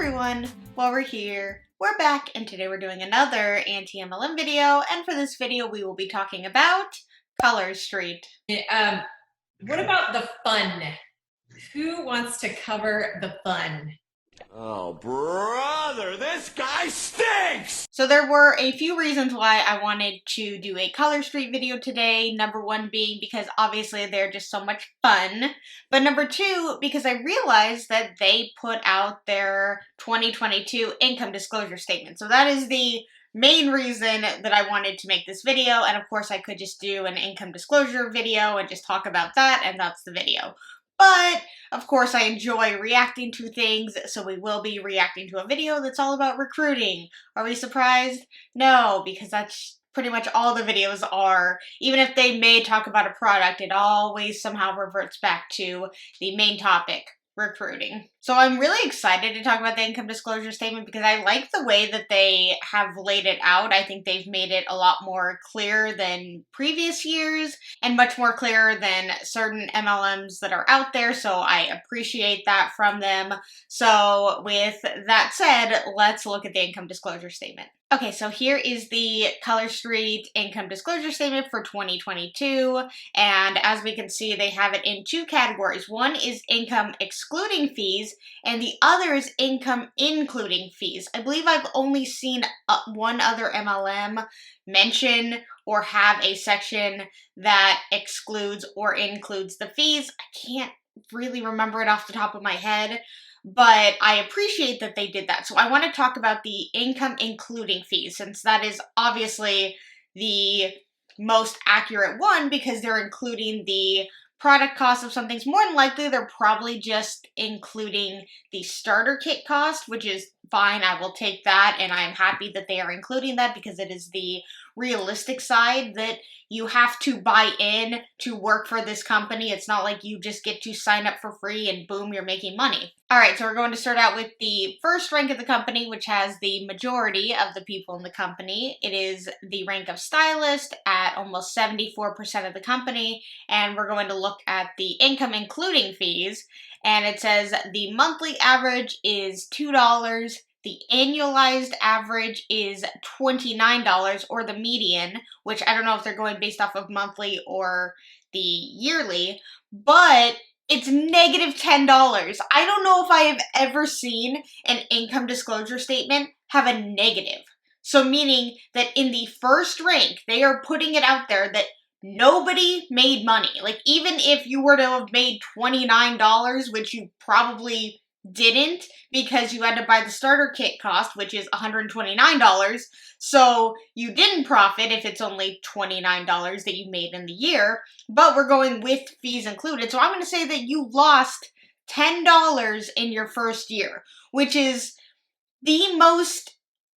everyone! Well, we're here. We're back, and today we're doing another anti-MLM video, and for this video we will be talking about Color Street. What about the fun? Who wants to cover the fun? Oh, brother, this guy stinks! So there were a few reasons why I wanted to do a Color Street video today. Number one being because obviously they're just so much fun. But number two, because I realized that they put out their 2022 income disclosure statement. So that is the main reason that I wanted to make this video. And of course I could just do an income disclosure video and just talk about that, and that's the video. But, of course, I enjoy reacting to things, so we will be reacting to a video that's all about recruiting. Are we surprised? No, because that's pretty much all the videos are. Even if they may talk about a product, it always somehow reverts back to the main topic, recruiting. So I'm really excited to talk about the income disclosure statement because I like the way that they have laid it out. I think they've made it a lot more clear than previous years and much more clear than certain MLMs that are out there, so I appreciate that from them. So with that said, let's look at the income disclosure statement. Okay, so here is the Color Street income disclosure statement for 2022, and as we can see, they have it in two categories. One is income excluding fees, and the other is income including fees. I believe I've only seen one other MLM mention or have a section that excludes or includes the fees. I can't really remember it off the top of my head, but I appreciate that they did that. So I want to talk about the income including fees, since that is obviously the most accurate one because they're including the product cost of some things. More than likely, they're probably just including the starter kit cost, which is fine. I will take that, and I'm happy that they are including that because it is the realistic side that you have to buy in to work for this company. It's not like you just get to sign up for free and boom, you're making money. All right, so we're going to start out with the first rank of the company, which has the majority of the people in the company. It is the rank of Stylist at almost 74% of the company, and we're going to look at the income including fees, and it says the monthly average is $2, the annualized average is $29, or the median, which I don't know if they're going based off of monthly or the yearly, but it's negative $10. I don't know if I have ever seen an income disclosure statement have a negative. So meaning that in the first rank, they are putting it out there that nobody made money. Like, even if you were to have made $29, which you probably didn't because you had to buy the starter kit cost, which is $129, so you didn't profit if it's only $29 that you made in the year, but we're going with fees included. So I'm going to say that you lost $10 in your first year, which is the most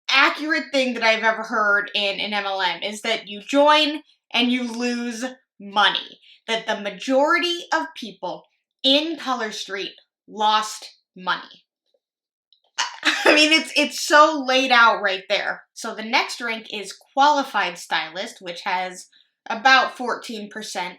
accurate thing that I've ever heard in an MLM, is that you join and you lose money. That the majority of people in Color Street lost money. I mean, it's so laid out right there. So the next rank is Qualified Stylist, which has about 14%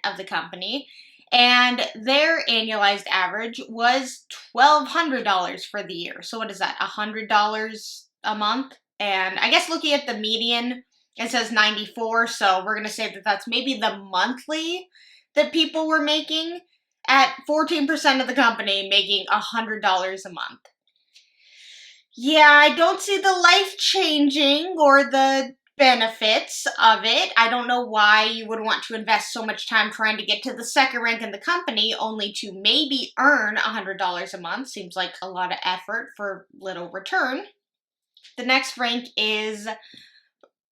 of the company, and their annualized average was $1,200 for the year. So what is that, $100 a month? And I guess looking at the median, it says 94, so we're going to say that that's maybe the monthly that people were making, at 14% of the company making $100 a month. Yeah, I don't see the life-changing or the benefits of it. I don't know why you would want to invest so much time trying to get to the second rank in the company only to maybe earn $100 a month. Seems like a lot of effort for little return. The next rank is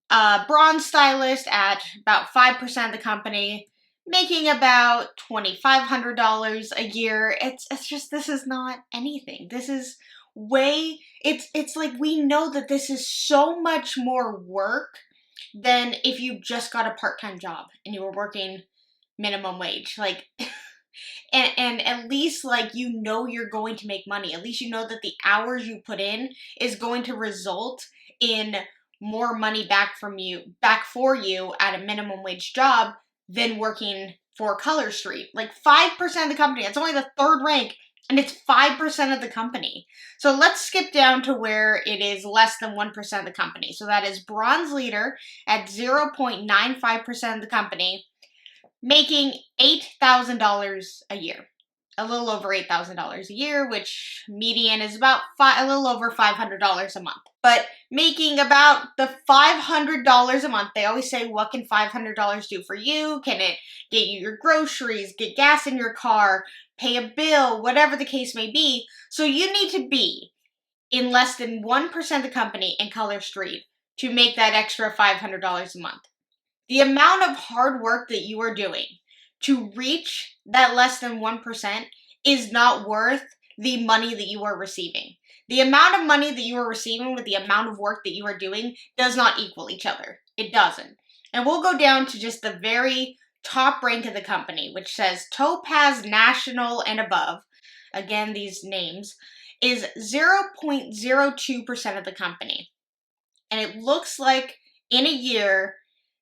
Bronze Stylist at about 5% of the company, making about $2,500 a year. It's just, this is not anything. This is way, it's like we know that this is so much more work than if you just got a part-time job and you were working minimum wage. Like, and at least, like, you know you're going to make money. At least you know that the hours you put in is going to result in more money back for you at a minimum wage job than working for Color Street. Like, 5% of the company, that's only the third rank, And it's 5% of the company. So let's skip down to where it is less than 1% of the company. So that is bronze leader at 0.95% of the company, making $8,000 a year. A little over $8,000 a year, which median is about a little over $500 a month. But making about the $500 a month, they always say, what can $500 do for you? Can it get you your groceries, get gas in your car, pay a bill, whatever the case may be? So you need to be in less than 1% of the company in Color Street to make that extra $500 a month. The amount of hard work that you are doing to reach that less than 1% is not worth the money that you are receiving. The amount of money that you are receiving with the amount of work that you are doing does not equal each other. It doesn't. And we'll go down to just the very top rank of the company, which says Topaz National and above. Again, these names is 0.02% of the company. And it looks like in a year,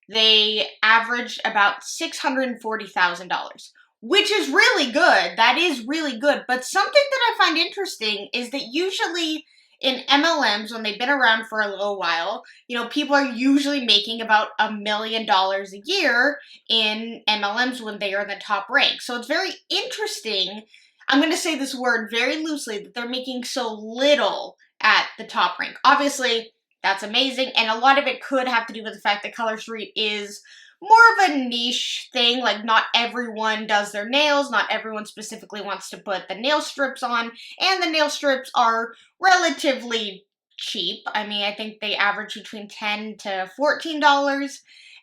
they averaged about $640,000, which is really good. That is really good. But something that I find interesting is that usually in MLMs, when they've been around for a little while, people are usually making about $1 million a year in MLMs when they are in the top rank. So it's very interesting. I'm going to say this word very loosely, that they're making so little at the top rank. Obviously, that's amazing, and a lot of it could have to do with the fact that Color Street is more of a niche thing. Like, not everyone does their nails, not everyone specifically wants to put the nail strips on, and the nail strips are relatively cheap. I mean, I think they average between $10 to $14,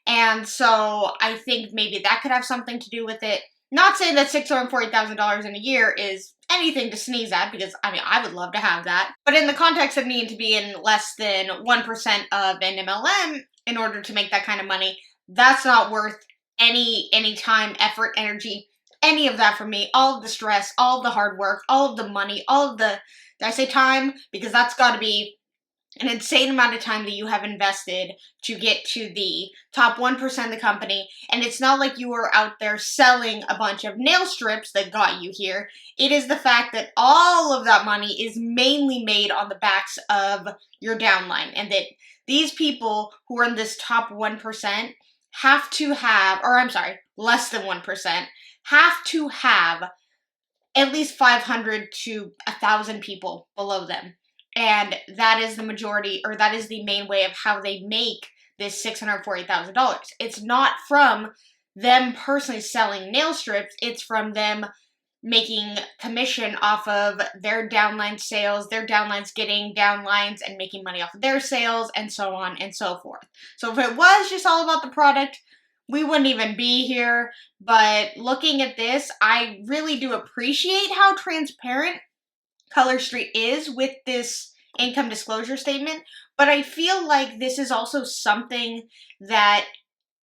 and so I think maybe that could have something to do with it. Not saying that $640,000 in a year is anything to sneeze at, because, I would love to have that. But in the context of needing to be in less than 1% of an MLM in order to make that kind of money, that's not worth any time, effort, energy, any of that for me. All of the stress, all of the hard work, all of the money, all of the, did I say time? Because that's got to be an insane amount of time that you have invested to get to the top 1% of the company. And it's not like you were out there selling a bunch of nail strips that got you here. It is the fact that all of that money is mainly made on the backs of your downline. And that these people who are in this top 1% have to have, less than 1%, have to have at least 500 to 1,000 people below them. And that is the majority, or that is the main way of how they make this $640,000. It's not from them personally selling nail strips. It's from them making commission off of their downline sales, their downlines getting downlines and making money off of their sales, and so on and so forth. So if it was just all about the product, we wouldn't even be here. But looking at this, I really do appreciate how transparent Color Street is with this income disclosure statement, but I feel like this is also something that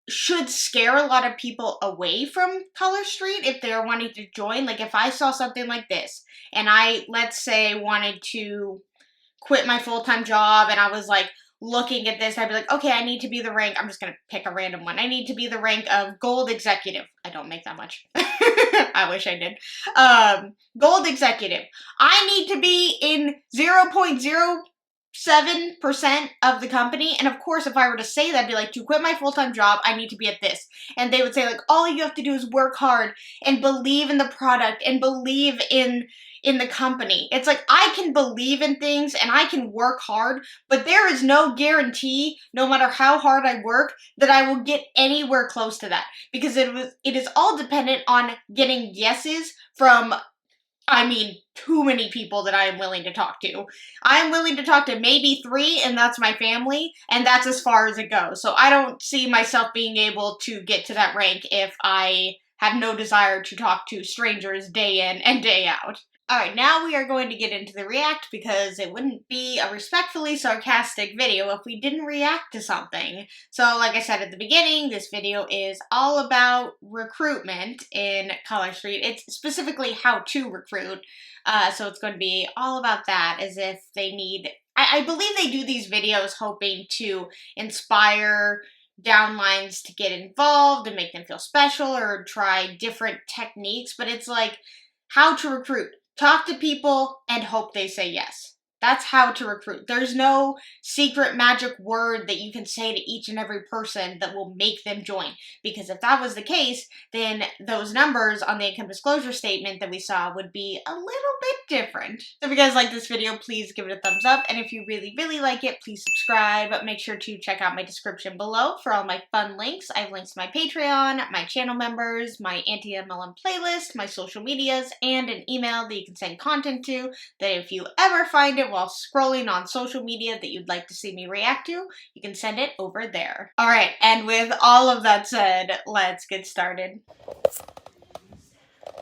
should scare a lot of people away from Color Street if they're wanting to join. Like, if I saw something like this and I, let's say, wanted to quit my full-time job and I was like looking at this, I'd be like, okay, I need to be the rank, I'm just gonna pick a random one, I need to be the rank of gold executive. I don't make that much. I wish I did. Gold executive. I need to be in 0.07% of the company. And of course, if I were to say that, I'd be like, to quit my full-time job, I need to be at this. And they would say, like, all you have to do is work hard and believe in the product and believe in the company. It's like, I can believe in things and I can work hard, but there is no guarantee, no matter how hard I work, that I will get anywhere close to that. Because it is all dependent on getting yeses from, too many people that I am willing to talk to. I am willing to talk to maybe 3, and that's my family, and that's as far as it goes. So I don't see myself being able to get to that rank if I have no desire to talk to strangers day in and day out. Alright, now we are going to get into the react, because it wouldn't be a respectfully sarcastic video if we didn't react to something. So, like I said at the beginning, this video is all about recruitment in Color Street. It's specifically how to recruit, so it's going to be all about that, as if they need... I believe they do these videos hoping to inspire downlines to get involved and make them feel special or try different techniques, but it's like, how to recruit. Talk to people and hope they say yes. That's how to recruit. There's no secret magic word that you can say to each and every person that will make them join. Because if that was the case, then those numbers on the income disclosure statement that we saw would be a little bit different. So if you guys like this video, please give it a thumbs up. And if you really, really like it, please subscribe. Make sure to check out my description below for all my fun links. I have links to my Patreon, my channel members, my anti-MLM playlist, my social medias, and an email that you can send content to, that if you ever find it while scrolling on social media that you'd like to see me react to, you can send it over there. Alright, and with all of that said, let's get started.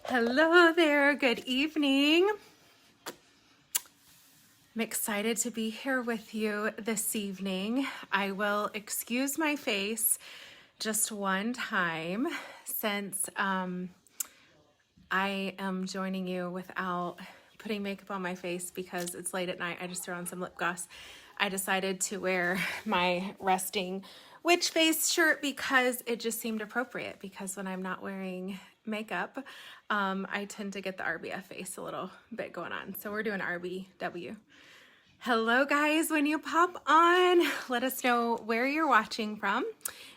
Hello there, good evening. I'm excited to be here with you this evening. I will excuse my face just one time since I am joining you without putting makeup on my face because it's late at night. I just threw on some lip gloss. I decided to wear my resting witch face shirt because it just seemed appropriate, because when I'm not wearing makeup, I tend to get the RBF face a little bit going on. So we're doing RBW. Hello guys, when you pop on, let us know where you're watching from,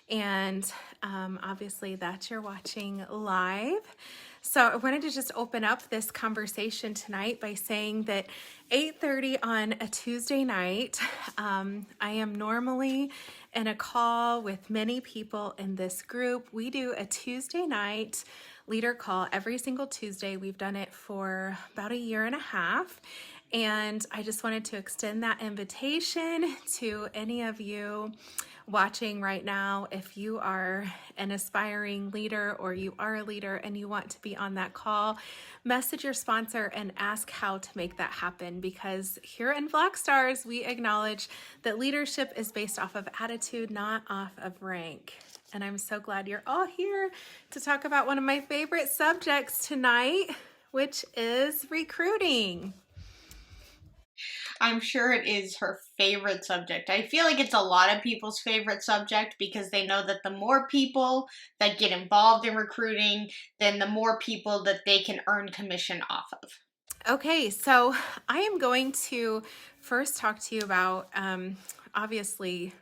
and obviously that you're watching live. So I wanted to just open up this conversation tonight by saying that 8:30 on a Tuesday night, I am normally in a call with many people in this group. We do a Tuesday night leader call every single Tuesday. We've done it for about a year and a half. And I just wanted to extend that invitation to any of you watching right now. If you are an aspiring leader or you are a leader and you want to be on that call, message your sponsor and ask how to make that happen, because here in Vlog Stars, we acknowledge that leadership is based off of attitude, not off of rank. And I'm so glad you're all here to talk about one of my favorite subjects tonight, which is recruiting. I'm sure it is her favorite subject. I feel like it's a lot of people's favorite subject because they know that the more people that get involved in recruiting, then the more people that they can earn commission off of. Okay, so I am going to first talk to you about, obviously,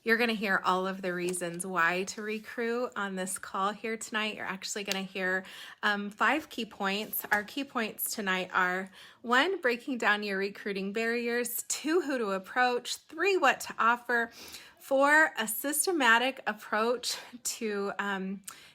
you're going to hear all of the reasons why to recruit on this call here tonight. You're actually going to hear 5 key points. Our key points tonight are: 1, breaking down your recruiting barriers; 2, who to approach; 3, what to offer; 4, a systematic approach to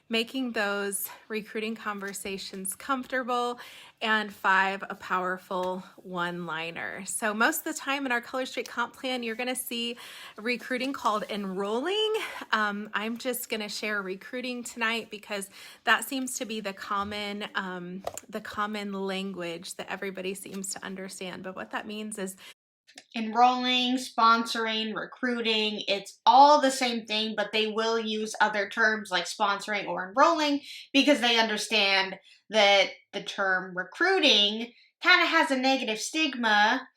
making those recruiting conversations comfortable; and 5, a powerful one-liner. So most of the time in our Color Street comp plan, you're going to see recruiting called enrolling. I'm just going to share recruiting tonight because that seems to be the common language that everybody seems to understand. But what that means is enrolling, sponsoring, recruiting, it's all the same thing, but they will use other terms like sponsoring or enrolling because they understand that the term recruiting kind of has a negative stigma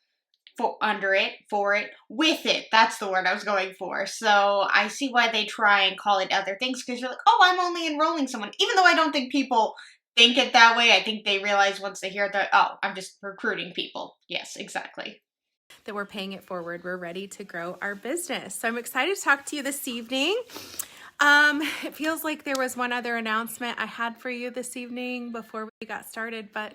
with it. That's the word I was going for. So I see why they try and call it other things, because you're like, oh, I'm only enrolling someone. Even though I don't think people think it that way, I think they realize once they hear that, oh, I'm just recruiting people. Yes, exactly. that we're paying it forward. We're ready to grow our business. So I'm excited to talk to you this evening. It feels like there was one other announcement I had for you this evening before we got started, but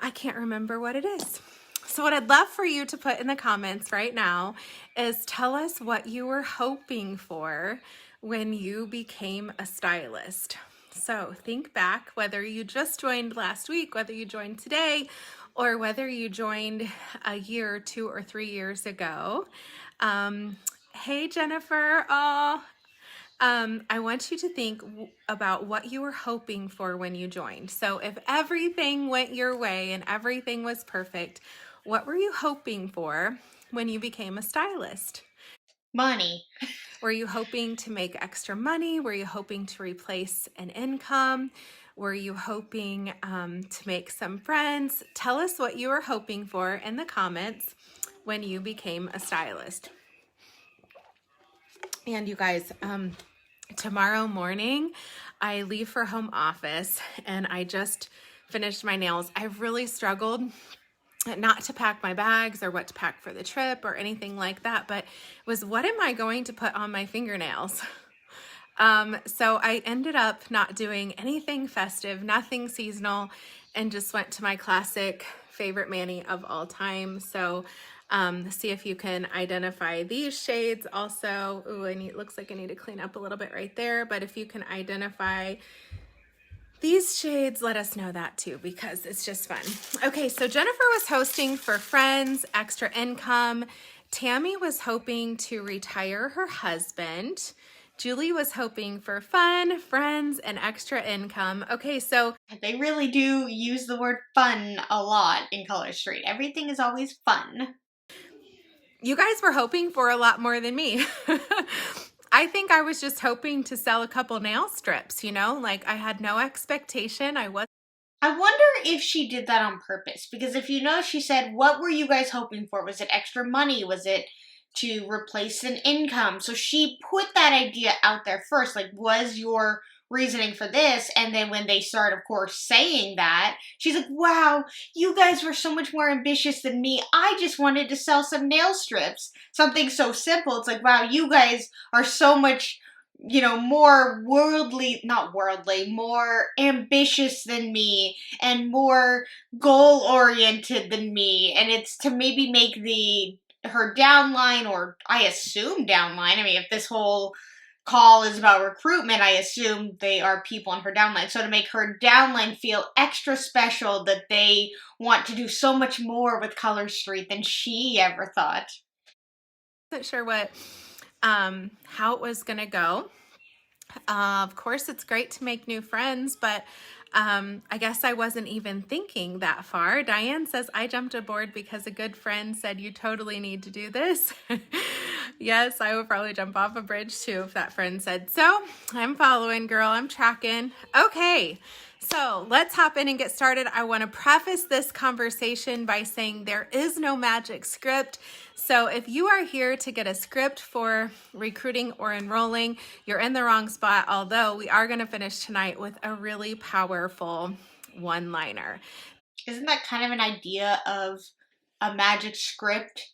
I can't remember what it is. So what I'd love for you to put in the comments right now is tell us what you were hoping for when you became a stylist. So think back, whether you just joined last week, whether you joined today, or whether you joined a year, 2 or 3 years ago. Hey, Jennifer. I want you to think about what you were hoping for when you joined. So if everything went your way and everything was perfect, what were you hoping for when you became a stylist? Money. Were you hoping to make extra money? Were you hoping to replace an income? Were you hoping to make some friends? Tell us what you were hoping for in the comments when you became a stylist. And you guys, tomorrow morning, I leave for home office, and I just finished my nails. I've really struggled not to pack my bags or what to pack for the trip or anything like that, but was what am I going to put on my fingernails? So I ended up not doing anything festive, nothing seasonal, and just went to my classic favorite mani of all time. So see if you can identify these shades also. Ooh, looks like I need to clean up a little bit right there, but if you can identify these shades, let us know that too, because it's just fun. Okay, so Jennifer was hosting for friends, extra income. Tammy was hoping to retire her husband. Julie was hoping for fun, friends, and extra income. Okay, so They really do use the word fun a lot in Color Street. Everything is always fun. you guys were hoping for a lot more than me. I think I was just hoping to sell a couple nail strips, you know, like I had no expectation. I wonder if she did that on purpose, because if you know, she said, what were you guys hoping for? Was it extra money? Was it to replace an income? So she put that idea out there first, like, was your reasoning for this? And then when they start, of course, saying that, she's like, wow, you guys were so much more ambitious than me. I just wanted to sell some nail strips. Something so simple. It's like, wow, you guys are so much, you know, more more ambitious than me and more goal-oriented than me. And it's to maybe make her downline, or I assume downline. I mean, if this whole call is about recruitment, I assume they are people on her downline. So to make her downline feel extra special, that they want to do so much more with Color Street than she ever thought. Wasn't sure how it was gonna go. Of course, it's great to make new friends, but I guess I wasn't even thinking that far. Diane says, I jumped aboard because a good friend said you totally need to do this. Yes, I would probably jump off a bridge too if that friend said so. I'm following, girl. I'm tracking. Okay. So let's hop in and get started. I want to preface this conversation by saying there is no magic script. So if you are here to get a script for recruiting or enrolling, you're in the wrong spot, although we are going to finish tonight with a really powerful one-liner. Isn't that kind of an idea of a magic script?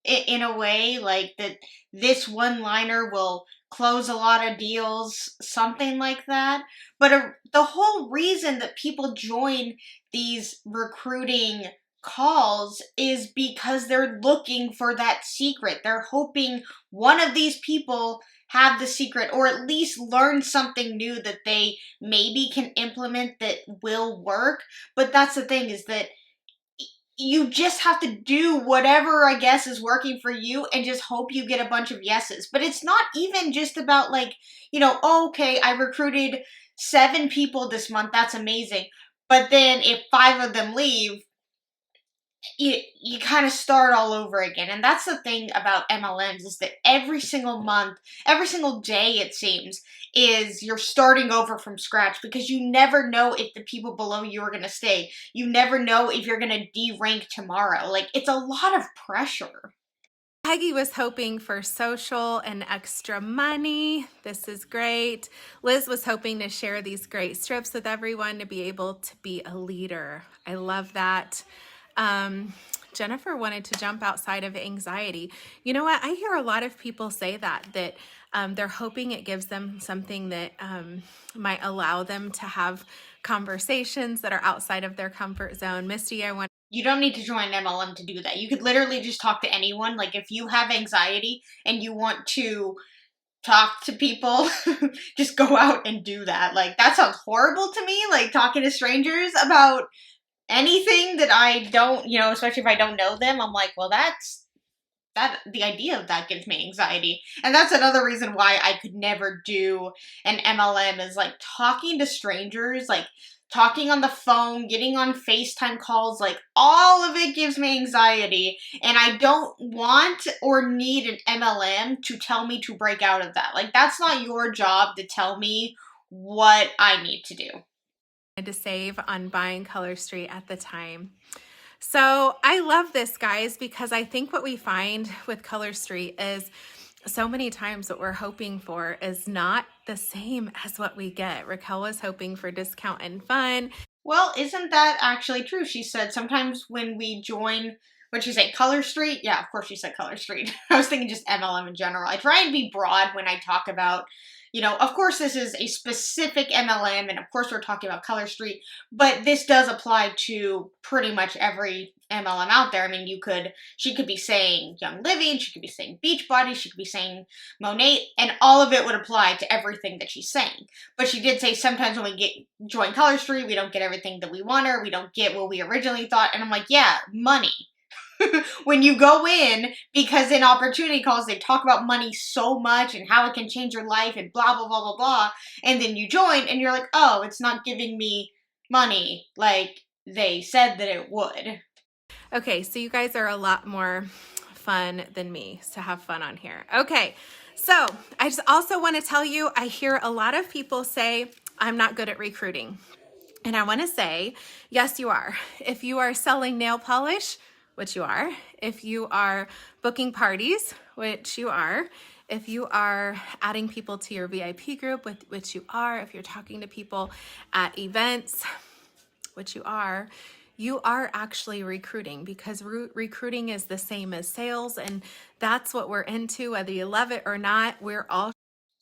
In a way, like that this one-liner will close a lot of deals, something like that. But the whole reason that people join these recruiting calls is because they're looking for that secret. They're hoping one of these people have the secret, or at least learn something new that they maybe can implement that will work. But that's the thing, is that you just have to do whatever, I guess, is working for you and just hope you get a bunch of yeses. But it's not even just about, like, you know, oh, okay, I recruited 7 people this month. That's amazing. But then if 5 of them leave, you kind of start all over again. And that's the thing about MLMs, is that every single month, every single day, it seems, is you're starting over from scratch, because you never know if the people below you are going to stay. You never know if you're going to de-rank tomorrow. Like, it's a lot of pressure. Peggy was hoping for social and extra money. This is great. Liz was hoping to share these great strips with everyone to be able to be a leader. I love that. Jennifer wanted to jump outside of anxiety. You know what? I hear a lot of people say that they're hoping it gives them something that might allow them to have conversations that are outside of their comfort zone. Misty, you don't need to join MLM to do that. You could literally just talk to anyone. Like, if you have anxiety and you want to talk to people, just go out and do that. Like, that sounds horrible to me, like talking to strangers about anything that I don't, you know, especially if I don't know them. I'm like, well, the idea of that gives me anxiety. And that's another reason why I could never do an MLM, is like talking to strangers, like talking on the phone, getting on FaceTime calls, like all of it gives me anxiety. And I don't want or need an MLM to tell me to break out of that. Like, that's not your job to tell me what I need to do. To save on buying Color Street at the time. So I love this, guys, because I think what we find with Color Street is so many times what we're hoping for is not the same as what we get. Raquel was hoping for discount and fun. Well, isn't that actually true? She said sometimes when we join, what she say, Color Street? Yeah, of course she said Color Street. I was thinking just MLM in general. I try and be broad when I talk about, of course this is a specific MLM, and of course we're talking about Color Street, but this does apply to pretty much every MLM out there. I mean, she could be saying Young Living, she could be saying Beachbody, she could be saying Monet, and all of it would apply to everything that she's saying. But she did say sometimes when we join Color Street, we don't get everything that we want, or we don't get what we originally thought. And I'm like, yeah, money. When you go in, because in opportunity calls, they talk about money so much and how it can change your life and blah, blah, blah, blah, blah. And then you join and you're like, oh, it's not giving me money like they said that it would. Okay, so you guys are a lot more fun than me, so have fun on here. Okay, so I just also want to tell you, I hear a lot of people say, I'm not good at recruiting. And I want to say, yes, you are. If you are selling nail polish, which you are, if you are booking parties, which you are, if you are adding people to your VIP group, which you are, if you're talking to people at events, which you are actually recruiting, because recruiting is the same as sales, and that's what we're into, whether you love it or not. We're all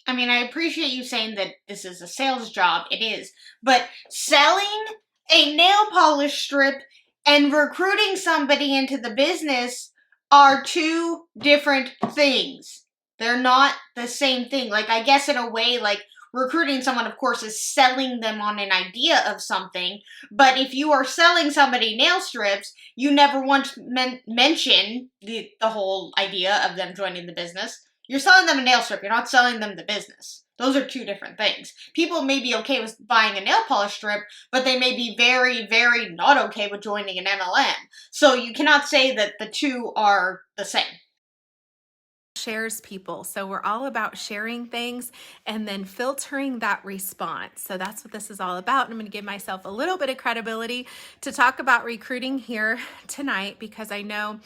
I mean, I appreciate you saying that this is a sales job. It is. But selling a nail polish strip and recruiting somebody into the business are two different things. They're not the same thing. Like, I guess in a way, like, recruiting someone, of course, is selling them on an idea of something. But if you are selling somebody nail strips, you never once mention the whole idea of them joining the business. You're selling them a nail strip. You're not selling them the business. Those are two different things. People may be okay with buying a nail polish strip, but they may be very, very not okay with joining an MLM. So you cannot say that the two are the same. shares people. So we're all about sharing things and then filtering that response. So that's what this is all about. And I'm going to give myself a little bit of credibility to talk about recruiting here tonight, because I know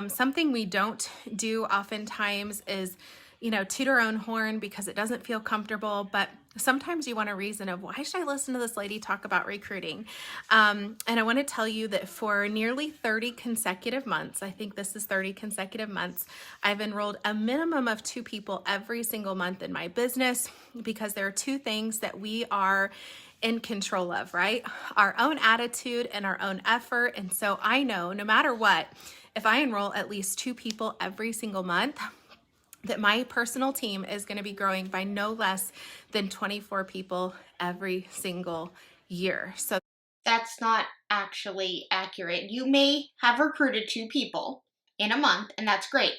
something we don't do oftentimes is, toot our own horn because it doesn't feel comfortable. But sometimes you want a reason of, why should I listen to this lady talk about recruiting? And I want to tell you that for nearly 30 consecutive months, I think this is 30 consecutive months, I've enrolled a minimum of 2 people every single month in my business, because there are 2 things that we are in control of, right? Our own attitude and our own effort. And so I know no matter what, if I enroll at least 2 people every single month, that my personal team is going to be growing by no less than 24 people every single year. So that's not actually accurate. You may have recruited 2 people in a month, and that's great.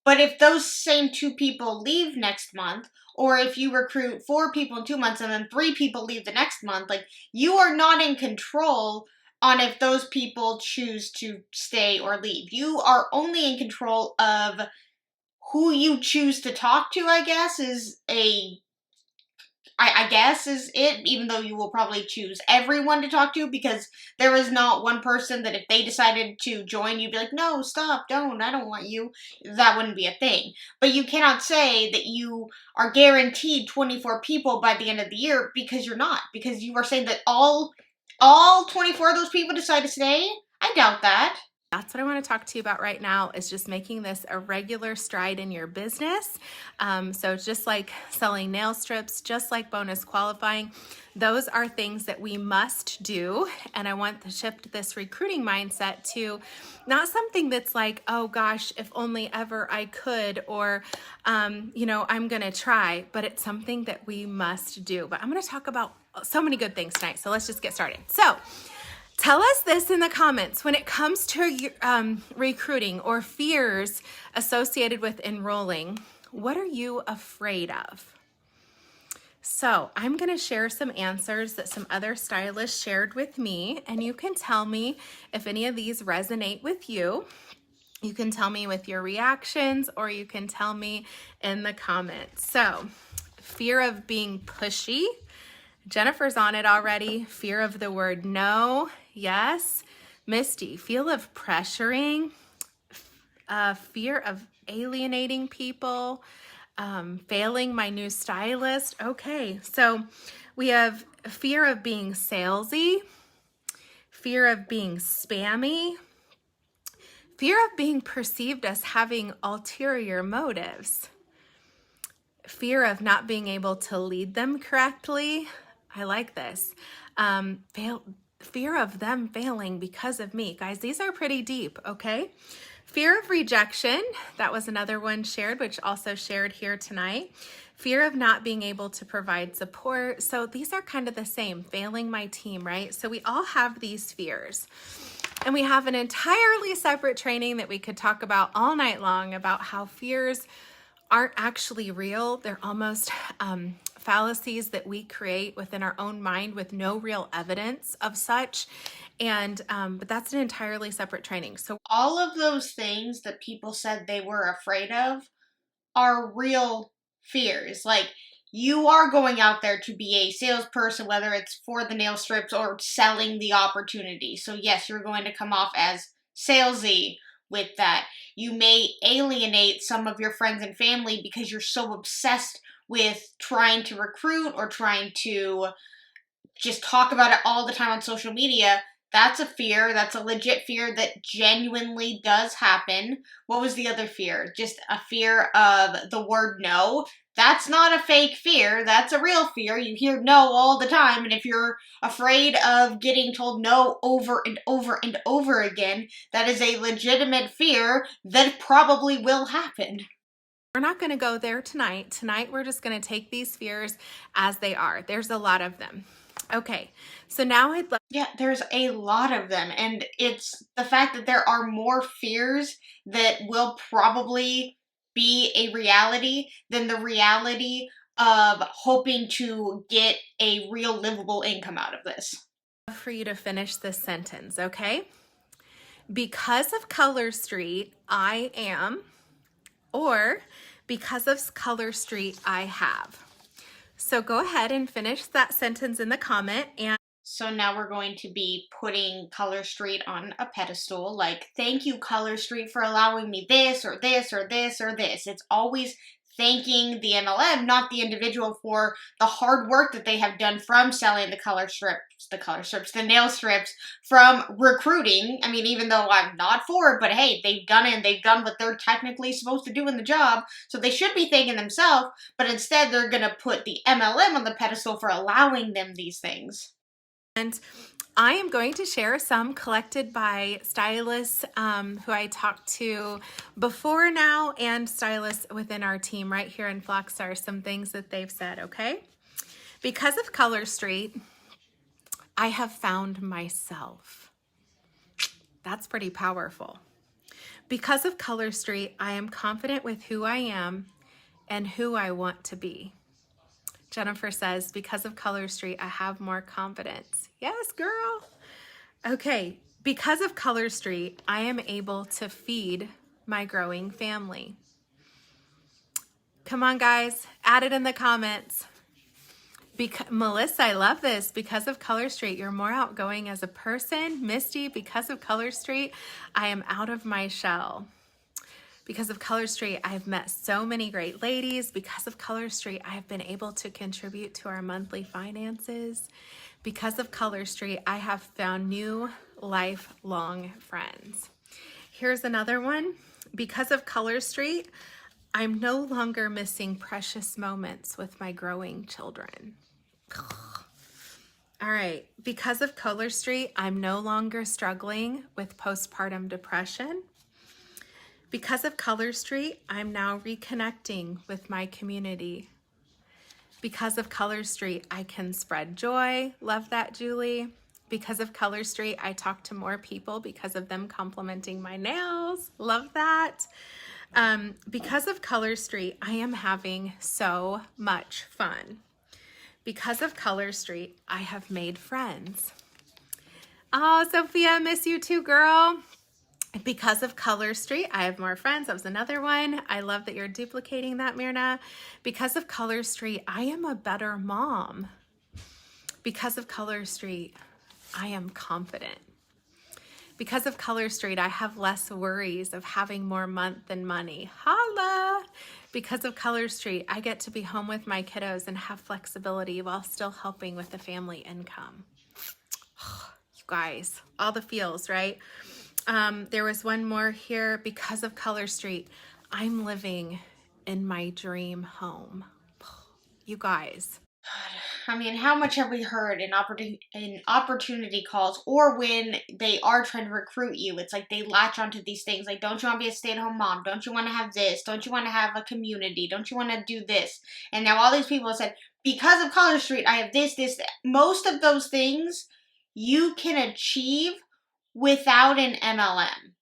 But if those same 2 people leave next month, or if you recruit 4 people in 2 months and then 3 people leave the next month, like, you are not in control on if those people choose to stay or leave. You are only in control of who you choose to talk to, I guess, is it, even though you will probably choose everyone to talk to, because there is not one person that if they decided to join, you'd be like, no, stop, I don't want you. That wouldn't be a thing. But you cannot say that you are guaranteed 24 people by the end of the year, because you're not. Because you are saying that all 24 of those people decide to stay? I doubt that. that's what I want to talk to you about right now, is just making this a regular stride in your business. So just like selling nail strips, just like bonus qualifying, those are things that we must do. And I want to shift this recruiting mindset to not something that's like, oh gosh, if only ever I could, or, I'm going to try, but it's something that we must do. But I'm going to talk about so many good things tonight. So let's just get started. So tell us this in the comments. When it comes to recruiting or fears associated with enrolling, what are you afraid of? So I'm going to share some answers that some other stylists shared with me, and you can tell me if any of these resonate with you. You can tell me with your reactions, or you can tell me in the comments. So, fear of being pushy. Jennifer's on it already. Fear of the word no. Yes. Misty, feel of pressuring. Fear of alienating people. Failing my new stylist. Okay, so we have fear of being salesy. fear of being spammy, fear of being perceived as having ulterior motives, fear of not being able to lead them correctly. I like this. Fear of them failing because of me. Guys, these are pretty deep, okay? Fear of rejection. That was another one shared, which also shared here tonight. Fear of not being able to provide support. So these are kind of the same, failing my team, right? So we all have these fears. And we have an entirely separate training that we could talk about all night long about how fears aren't actually real. They're almost fallacies that we create within our own mind with no real evidence of such. And but that's an entirely separate training. So All of those things that people said they were afraid of are real fears. Like, you are going out there to be a salesperson, whether it's for the nail strips or selling the opportunity. So yes, you're going to come off as salesy with that. You may alienate some of your friends and family because you're so obsessed with trying to recruit or trying to just talk about it all the time on social media. That's a fear. That's a legit fear that genuinely does happen. What was the other fear? Just a fear of the word no. That's not a fake fear. That's a real fear. You hear no all the time. And if you're afraid of getting told no over and over and over again, that is a legitimate fear that probably will happen. we're not going to go there tonight. Tonight, we're just going to take these fears as they are. There's a lot of them. Okay, so now I'd love. Yeah, there's a lot of them, and it's the fact that there are more fears that will probably be a reality than the reality of hoping to get a real livable income out of this. For you to finish this sentence, okay? Because of Color Street, I am, or because of Color Street, I have. So go ahead and finish that sentence in the comment. And so now we're going to be putting Color Street on a pedestal, like, thank you, Color Street, for allowing me this, or this, or this, or this. It's always thanking the MLM, not the individual, for the hard work that they have done from selling the nail strips, from recruiting. I mean, even though I'm not for it, but hey, they've done it, and they've done what they're technically supposed to do in the job, so they should be thanking themselves, but instead they're gonna put the MLM on the pedestal for allowing them these things. And I am going to share some collected by stylists who I talked to before now, and stylists within our team right here in Flockstar, some things that they've said, okay? Because of Color Street, I have found myself. That's pretty powerful. Because of Color Street, I am confident with who I am and who I want to be. Jennifer says, because of Color Street, I have more confidence. Yes, girl. Okay, because of Color Street, I am able to feed my growing family. Come on, guys, add it in the comments. Melissa, I love this. Because of Color Street, you're more outgoing as a person. Misty, because of Color Street, I am out of my shell. Because of Color Street, I've met so many great ladies. Because of Color Street, I've been able to contribute to our monthly finances. Because of Color Street, I have found new lifelong friends. Here's another one. Because of Color Street, I'm no longer missing precious moments with my growing children. All right. Because of Color Street, I'm no longer struggling with postpartum depression. Because of Color Street, I'm now reconnecting with my community. Because of Color Street, I can spread joy. Love that, Julie. Because of Color Street, I talk to more people because of them complimenting my nails. Love that. Because of Color Street, I am having so much fun. Because of Color Street, I have made friends. Oh, Sophia, miss you too, girl. Because of Color Street, I have more friends. That was another one. I love that you're duplicating that, Myrna. Because of Color Street, I am a better mom. Because of Color Street, I am confident. Because of Color Street, I have less worries of having more month than money. Holla! Because of Color Street, I get to be home with my kiddos and have flexibility while still helping with the family income. You guys, all the feels, right? There was one more here. Because of Color Street, I'm living in my dream home. You guys. I mean, how much have we heard in opportunity calls, or when they are trying to recruit you? It's like they latch onto these things. Like, don't you want to be a stay-at-home mom? Don't you want to have this? Don't you want to have a community? Don't you want to do this? And now all these people have said, because of Color Street, I have this, this, that. Most of those things you can achieve without an MLM.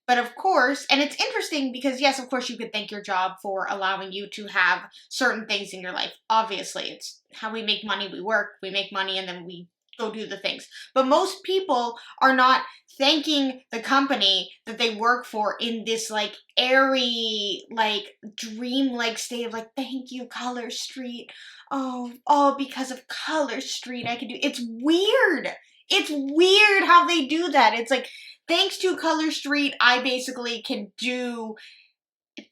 But of course, and it's interesting because yes, of course you could thank your job for allowing you to have certain things in your life. Obviously, it's how we make money. We work, we make money, and then we go do the things. But most people are not thanking the company that they work for in this like airy, like dream-like state of like, thank you, Color Street. Oh, because of Color Street, I can do. It's weird. It's weird how they do that. It's like, thanks to Color Street, I basically can do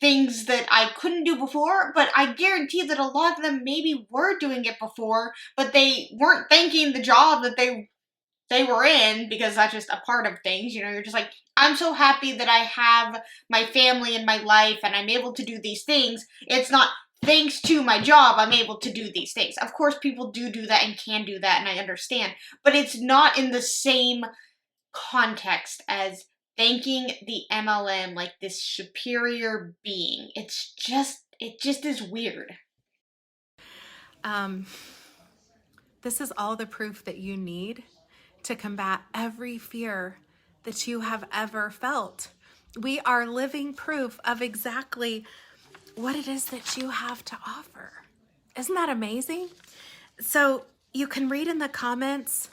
things that I couldn't do before, but I guarantee that a lot of them maybe were doing it before, but they weren't thanking the job that they were in, because that's just a part of things. You know, you're just like, I'm so happy that I have my family in my life and I'm able to do these things. It's not, thanks to my job, I'm able to do these things. Of course, people do that and can do that, and I understand, but it's not in the same context as thanking the MLM like this superior being. It just is weird. This is all the proof that you need to combat every fear that you have ever felt. We are living proof of exactly what it is that you have to offer. Isn't that amazing? So you can read in the comments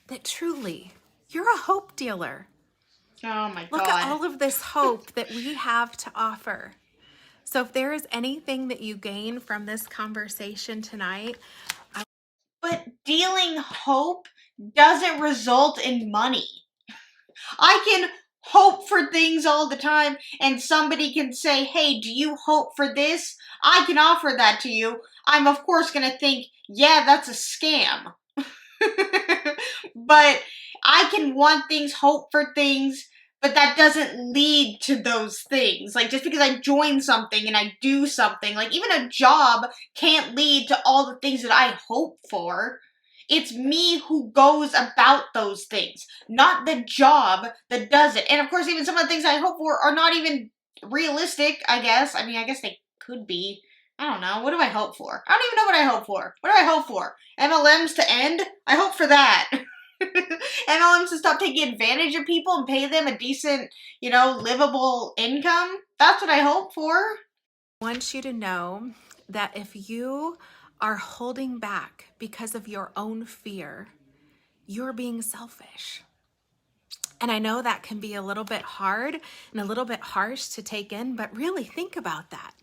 that truly you're a hope dealer. Oh my God. Look at all of this hope that we have to offer. So if there is anything that you gain from this conversation tonight. But dealing hope doesn't result in money. I can hope for things all the time, and somebody can say, hey, do you hope for this? I can offer that to you. I'm of course going to think, yeah, that's a scam. But I can want things, hope for things, but that doesn't lead to those things. Like, just because I join something and I do something, like even a job can't lead to all the things that I hope for. It's me who goes about those things, not the job that does it. And of course, even some of the things I hope for are not even realistic, I guess. I mean, I guess they could be. I don't know. What do I hope for? I don't even know what I hope for. What do I hope for? MLMs to end? I hope for that. MLMs to stop taking advantage of people and pay them a decent, livable income? That's what I hope for. I want you to know that if you are holding back because of your own fear, you're being selfish. And I know that can be a little bit hard and a little bit harsh to take in, but really think about that.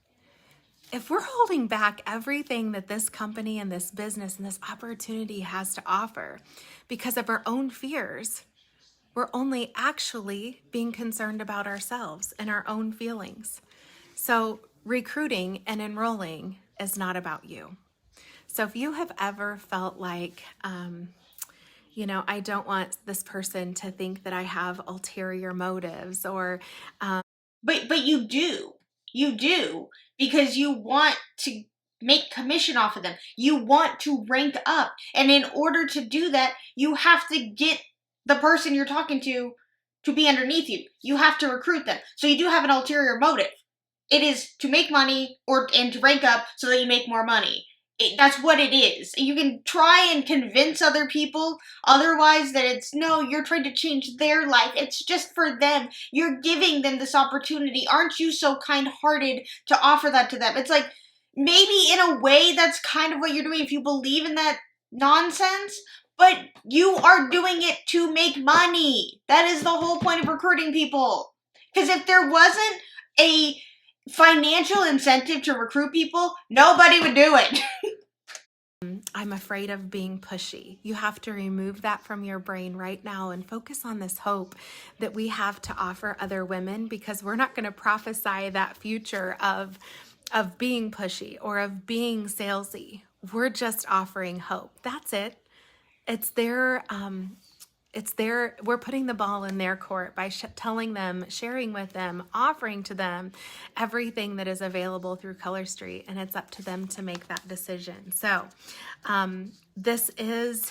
If we're holding back everything that this company and this business and this opportunity has to offer because of our own fears, we're only actually being concerned about ourselves and our own feelings. So recruiting and enrolling is not about you. So if you have ever felt like, I don't want this person to think that I have ulterior motives or... But you do. You do. Because you want to make commission off of them. You want to rank up. And in order to do that, you have to get the person you're talking to be underneath you. You have to recruit them. So you do have an ulterior motive. It is to make money and to rank up so that you make more money. That's what it is. You can try and convince other people otherwise that it's, no, you're trying to change their life. It's just for them. You're giving them this opportunity. Aren't you so kind-hearted to offer that to them? It's like, maybe in a way that's kind of what you're doing if you believe in that nonsense, but you are doing it to make money. That is the whole point of recruiting people. Because if there wasn't a financial incentive to recruit people, nobody would do it. I'm afraid of being pushy. You have to remove that from your brain right now and focus on this hope that we have to offer other women, because we're not going to prophesy that future of being pushy or of being salesy. We're just offering hope. That's it. we're putting the ball in their court by telling them, sharing with them, offering to them everything that is available through Color Street, and it's up to them to make that decision. So this is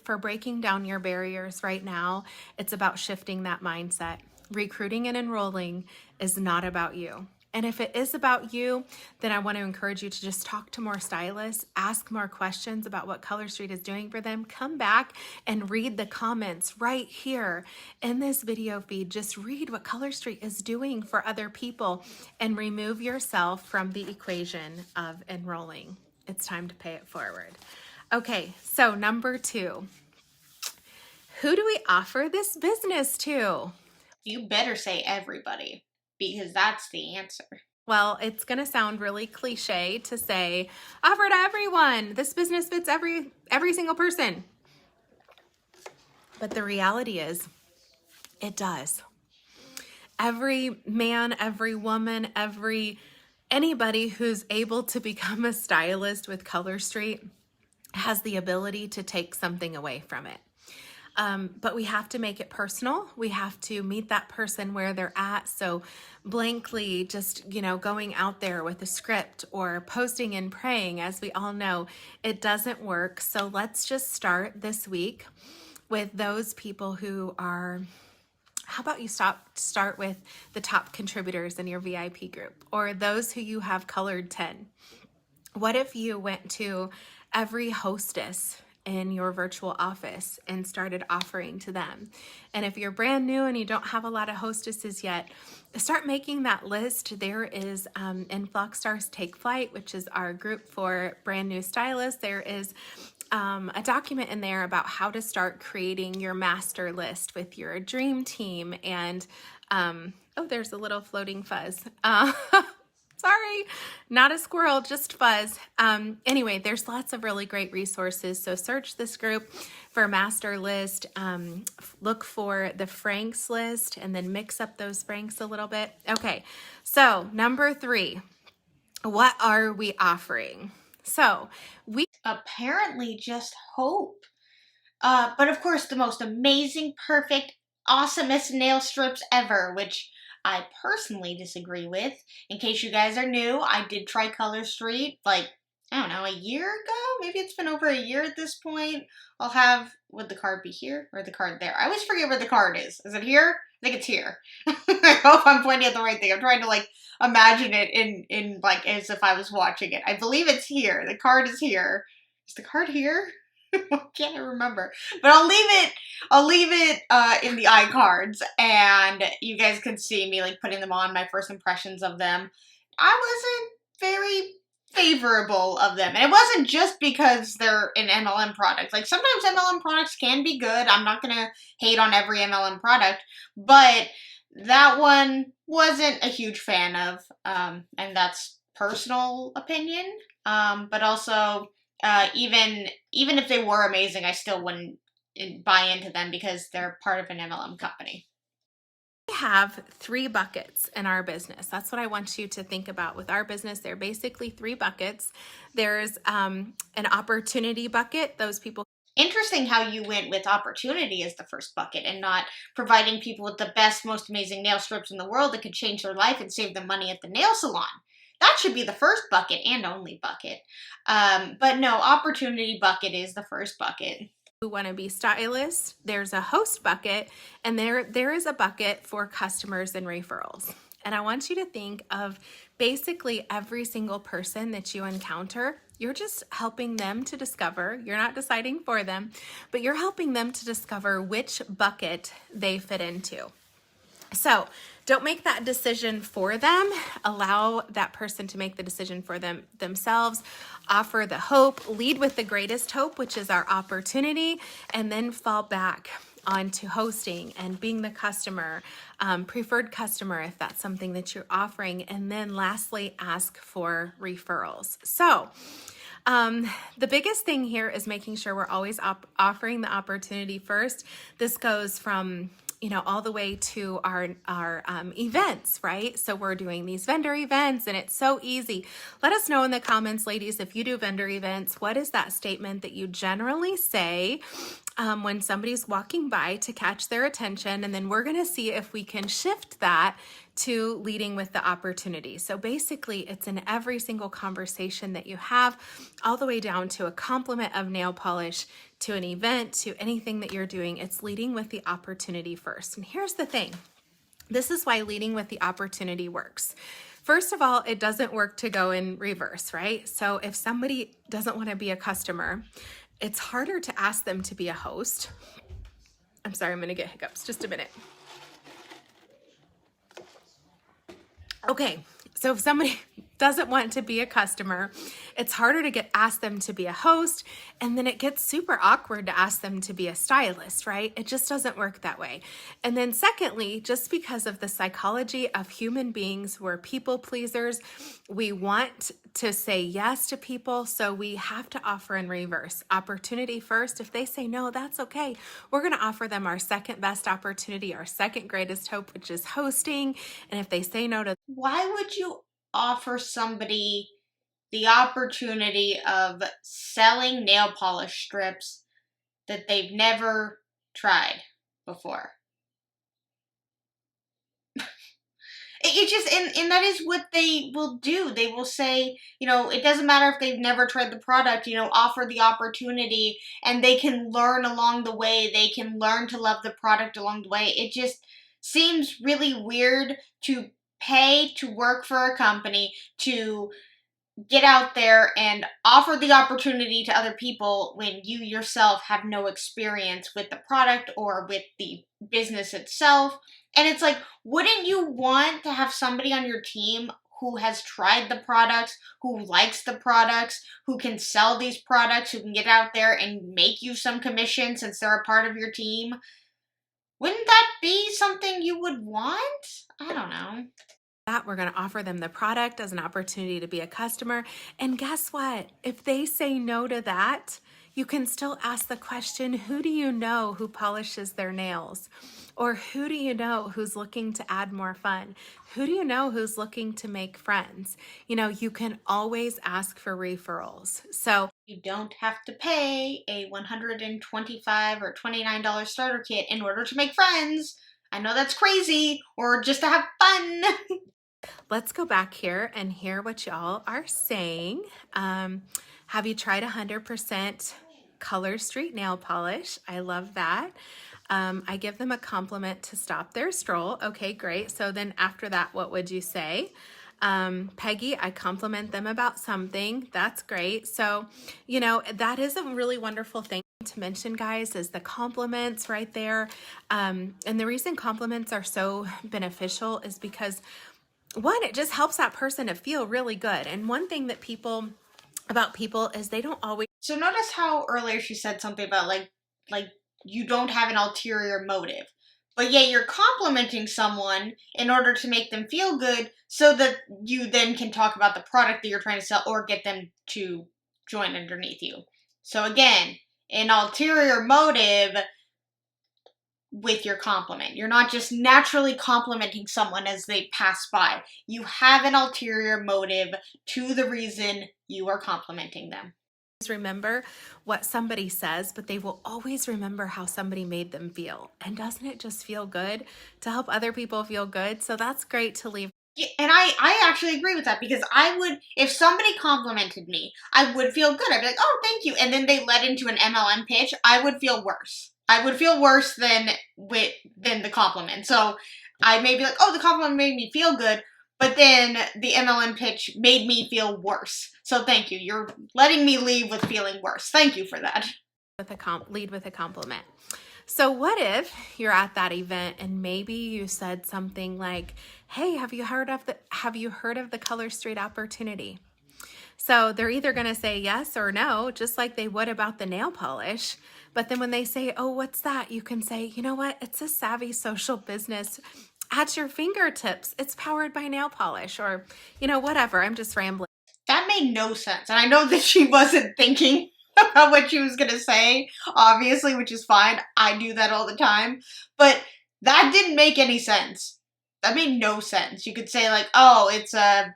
for breaking down your barriers right now. It's about shifting that mindset. Recruiting and enrolling is not about you. And if it is about you, then I want to encourage you to just talk to more stylists, ask more questions about what Color Street is doing for them. Come back and read the comments right here in this video feed. Just read what Color Street is doing for other people and remove yourself from the equation of enrolling. It's time to pay it forward. Okay, so number 2. Who do we offer this business to? You better say everybody, because that's the answer. Well, it's going to sound really cliche to say, offer to everyone. This business fits every single person. But the reality is, it does. Every man, every woman, anybody who's able to become a stylist with Color Street has the ability to take something away from it. But we have to make it personal. We have to meet that person where they're at. So blankly just, going out there with a script or posting and praying, as we all know, it doesn't work. So let's just start this week with those people who are, how about you start with the top contributors in your VIP group, or those who you have colored 10. What if you went to every hostess in your virtual office and started offering to them? And if you're brand new and you don't have a lot of hostesses yet, start making that list. There is in Flockstars Take Flight, which is our group for brand new stylists, there is a document in there about how to start creating your master list with your dream team. And oh, there's a little floating fuzz. Sorry, not a squirrel, just fuzz. Anyway, there's lots of really great resources. So search this group for master list, look for the Franks list, and then mix up those Franks a little bit. Okay, so number 3, what are we offering? So we Apparently just hope. But of course, the most amazing, perfect, awesomest nail strips ever, which I personally disagree with. In case you guys are new, I did try Color Street, I don't know, a year ago? Maybe it's been over a year at this point. Would the card be here or the card there? I always forget where the card is. Is it here? I think it's here. I hope I'm pointing at the right thing. I'm trying to imagine it in as if I was watching it. I believe it's here. The card is here. Is the card here? I can't remember, but I'll leave it in the iCards, and you guys can see me putting them on, my first impressions of them. I wasn't very favorable of them, and it wasn't just because they're an MLM product. Sometimes MLM products can be good. I'm not gonna hate on every MLM product, but that one wasn't a huge fan of, and that's personal opinion. But also, even if they were amazing, I still wouldn't buy into them because they're part of an MLM company. We have 3 buckets in our business. That's what I want you to think about with our business. They're basically 3 buckets. There's an opportunity bucket. Those people. Interesting how you went with opportunity as the first bucket and not providing people with the best, most amazing nail strips in the world that could change their life and save them money at the nail salon. That should be the first bucket and only bucket. But no, opportunity bucket is the first bucket. Who want to be stylists, there's a host bucket, and there is a bucket for customers and referrals. And I want you to think of basically every single person that you encounter. You're just helping them to discover, you're not deciding for them, but you're helping them to discover which bucket they fit into. So don't make that decision for them. Allow that person to make the decision for themselves. Offer the hope. Lead with the greatest hope, which is our opportunity, and then fall back onto hosting and being the customer, preferred customer if that's something that you're offering. And then lastly, ask for referrals. So the biggest thing here is making sure we're always offering the opportunity first. This goes from all the way to our events, right? So we're doing these vendor events and it's so easy. Let us know in the comments, ladies, if you do vendor events, what is that statement that you generally say when somebody's walking by to catch their attention? And then we're going to see if we can shift that to leading with the opportunity. So basically it's in every single conversation that you have, all the way down to a compliment of nail polish, to an event, to anything that you're doing. It's leading with the opportunity first. And here's the thing. This is why leading with the opportunity works. First of all, it doesn't work to go in reverse, right? So if somebody doesn't want to be a customer, it's harder to ask them to be a host. I'm sorry, I'm going to get hiccups. Just a minute. Okay, so if somebody doesn't want to be a customer, it's harder to ask them to be a host, and then it gets super awkward to ask them to be a stylist, right? It just doesn't work that way. And then secondly, just because of the psychology of human beings, we're people pleasers, we want to say yes to people, so we have to offer in reverse. Opportunity first. If they say no, that's okay. We're going to offer them our second best opportunity, our second greatest hope, which is hosting. And if they say no to... Why would you offer somebody the opportunity of selling nail polish strips that they've never tried before? It just, and that is what they will do. They will say, it doesn't matter if they've never tried the product, offer the opportunity, and they can learn along the way. They can learn to love the product along the way. It just seems really weird to pay to work for a company, to get out there and offer the opportunity to other people when you yourself have no experience with the product or with the business itself. And it's like, wouldn't you want to have somebody on your team who has tried the products, who likes the products, who can sell these products, who can get out there and make you some commission since they're a part of your team? Wouldn't that be something you would want? I don't know. That we're going to offer them the product as an opportunity to be a customer. And guess what? If they say no to that, you can still ask the question, who do you know who polishes their nails? Or who do you know who's looking to add more fun? Who do you know who's looking to make friends? You can always ask for referrals. So you don't have to pay a $125 or $29 starter kit in order to make friends. I know that's crazy, or just to have fun. Let's go back here and hear what y'all are saying. Have you tried 100% Color Street nail polish? I love that. I give them a compliment to stop their stroll. Okay, great. So then after that, what would you say? Peggy, I compliment them about something. That's great. So, that is a really wonderful thing to mention, guys, is the compliments right there. And the reason compliments are so beneficial is because, one, it just helps that person to feel really good. And one thing that about people is they don't always... So notice how earlier she said something about like you don't have an ulterior motive. But yet you're complimenting someone in order to make them feel good so that you then can talk about the product that you're trying to sell or get them to join underneath you. So again, an ulterior motive with your compliment. You're not just naturally complimenting someone as they pass by. You have an ulterior motive to the reason you are complimenting them. Remember what somebody says, but they will always remember how somebody made them feel. And doesn't it just feel good to help other people feel good? So that's great to leave. Yeah, and I actually agree with that, because I would, if somebody complimented me, I would feel good. I'd be like, oh, thank you. And then they led into an MLM pitch, I would feel worse. I would feel worse than the compliment. So I may be like, oh, the compliment made me feel good, but then the MLM pitch made me feel worse. So thank you. You're letting me leave with feeling worse. Thank you for that. Lead with a compliment. So what if you're at that event and maybe you said something like, hey, have you heard of the Color Street opportunity? So they're either going to say yes or no, just like they would about the nail polish. But then when they say, oh, what's that? You can say, you know what? It's a savvy social business at your fingertips. It's powered by nail polish, or, whatever. I'm just rambling. That made no sense. And I know that she wasn't thinking about what she was going to say, obviously, which is fine. I do that all the time. But That didn't make any sense. That made no sense. You could say like, oh, it's a,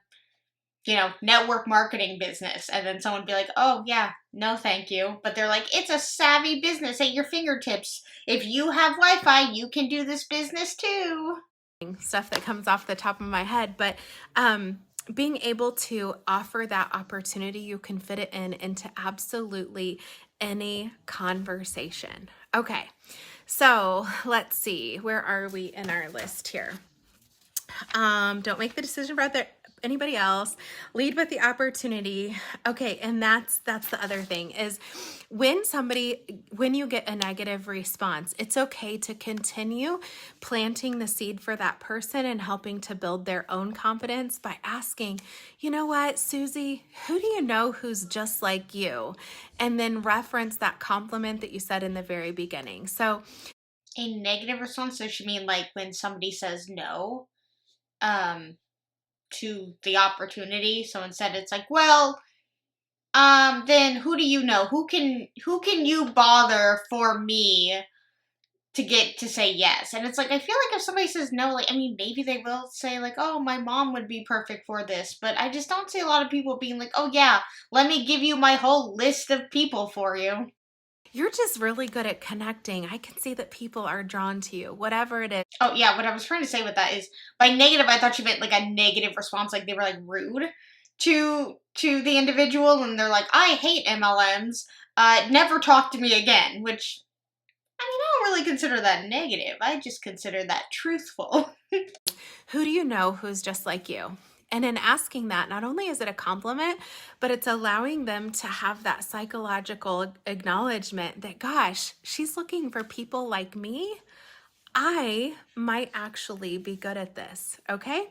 network marketing business. And then someone would be like, oh, yeah, no, thank you. But they're like, it's a savvy business at your fingertips. If you have Wi-Fi, you can do this business too. Stuff that comes off the top of my head, but being able to offer that opportunity, you can fit it into absolutely any conversation. Okay, so let's see, where are we in our list here? Don't make the decision about anybody else. Lead with the opportunity. Okay, and that's the other thing is when you get a negative response, it's okay to continue planting the seed for that person and helping to build their own confidence by asking, you know what, Susie, who do you know who's just like you? And then reference that compliment that you said in the very beginning. So a negative response, so she mean like when somebody says no, to the opportunity. So instead it's like, well, then who do you know? Who can you bother for me to get to say yes? And it's like, I feel like if somebody says no, like, I mean, maybe they will say like, oh, my mom would be perfect for this, but I just don't see a lot of people being like, oh yeah, let me give you my whole list of people for you. You're just really good at connecting. I can see that people are drawn to you, whatever it is. Oh yeah, what I was trying to say with that is, by negative, I thought you meant like a negative response, like they were like rude to the individual, and they're like, I hate MLMs. Never talk to me again. Which, I mean, I don't really consider that negative. I just consider that truthful. Who do you know who's just like you? And in asking that, not only is it a compliment, but it's allowing them to have that psychological acknowledgement that, gosh, she's looking for people like me. I might actually be good at this, okay?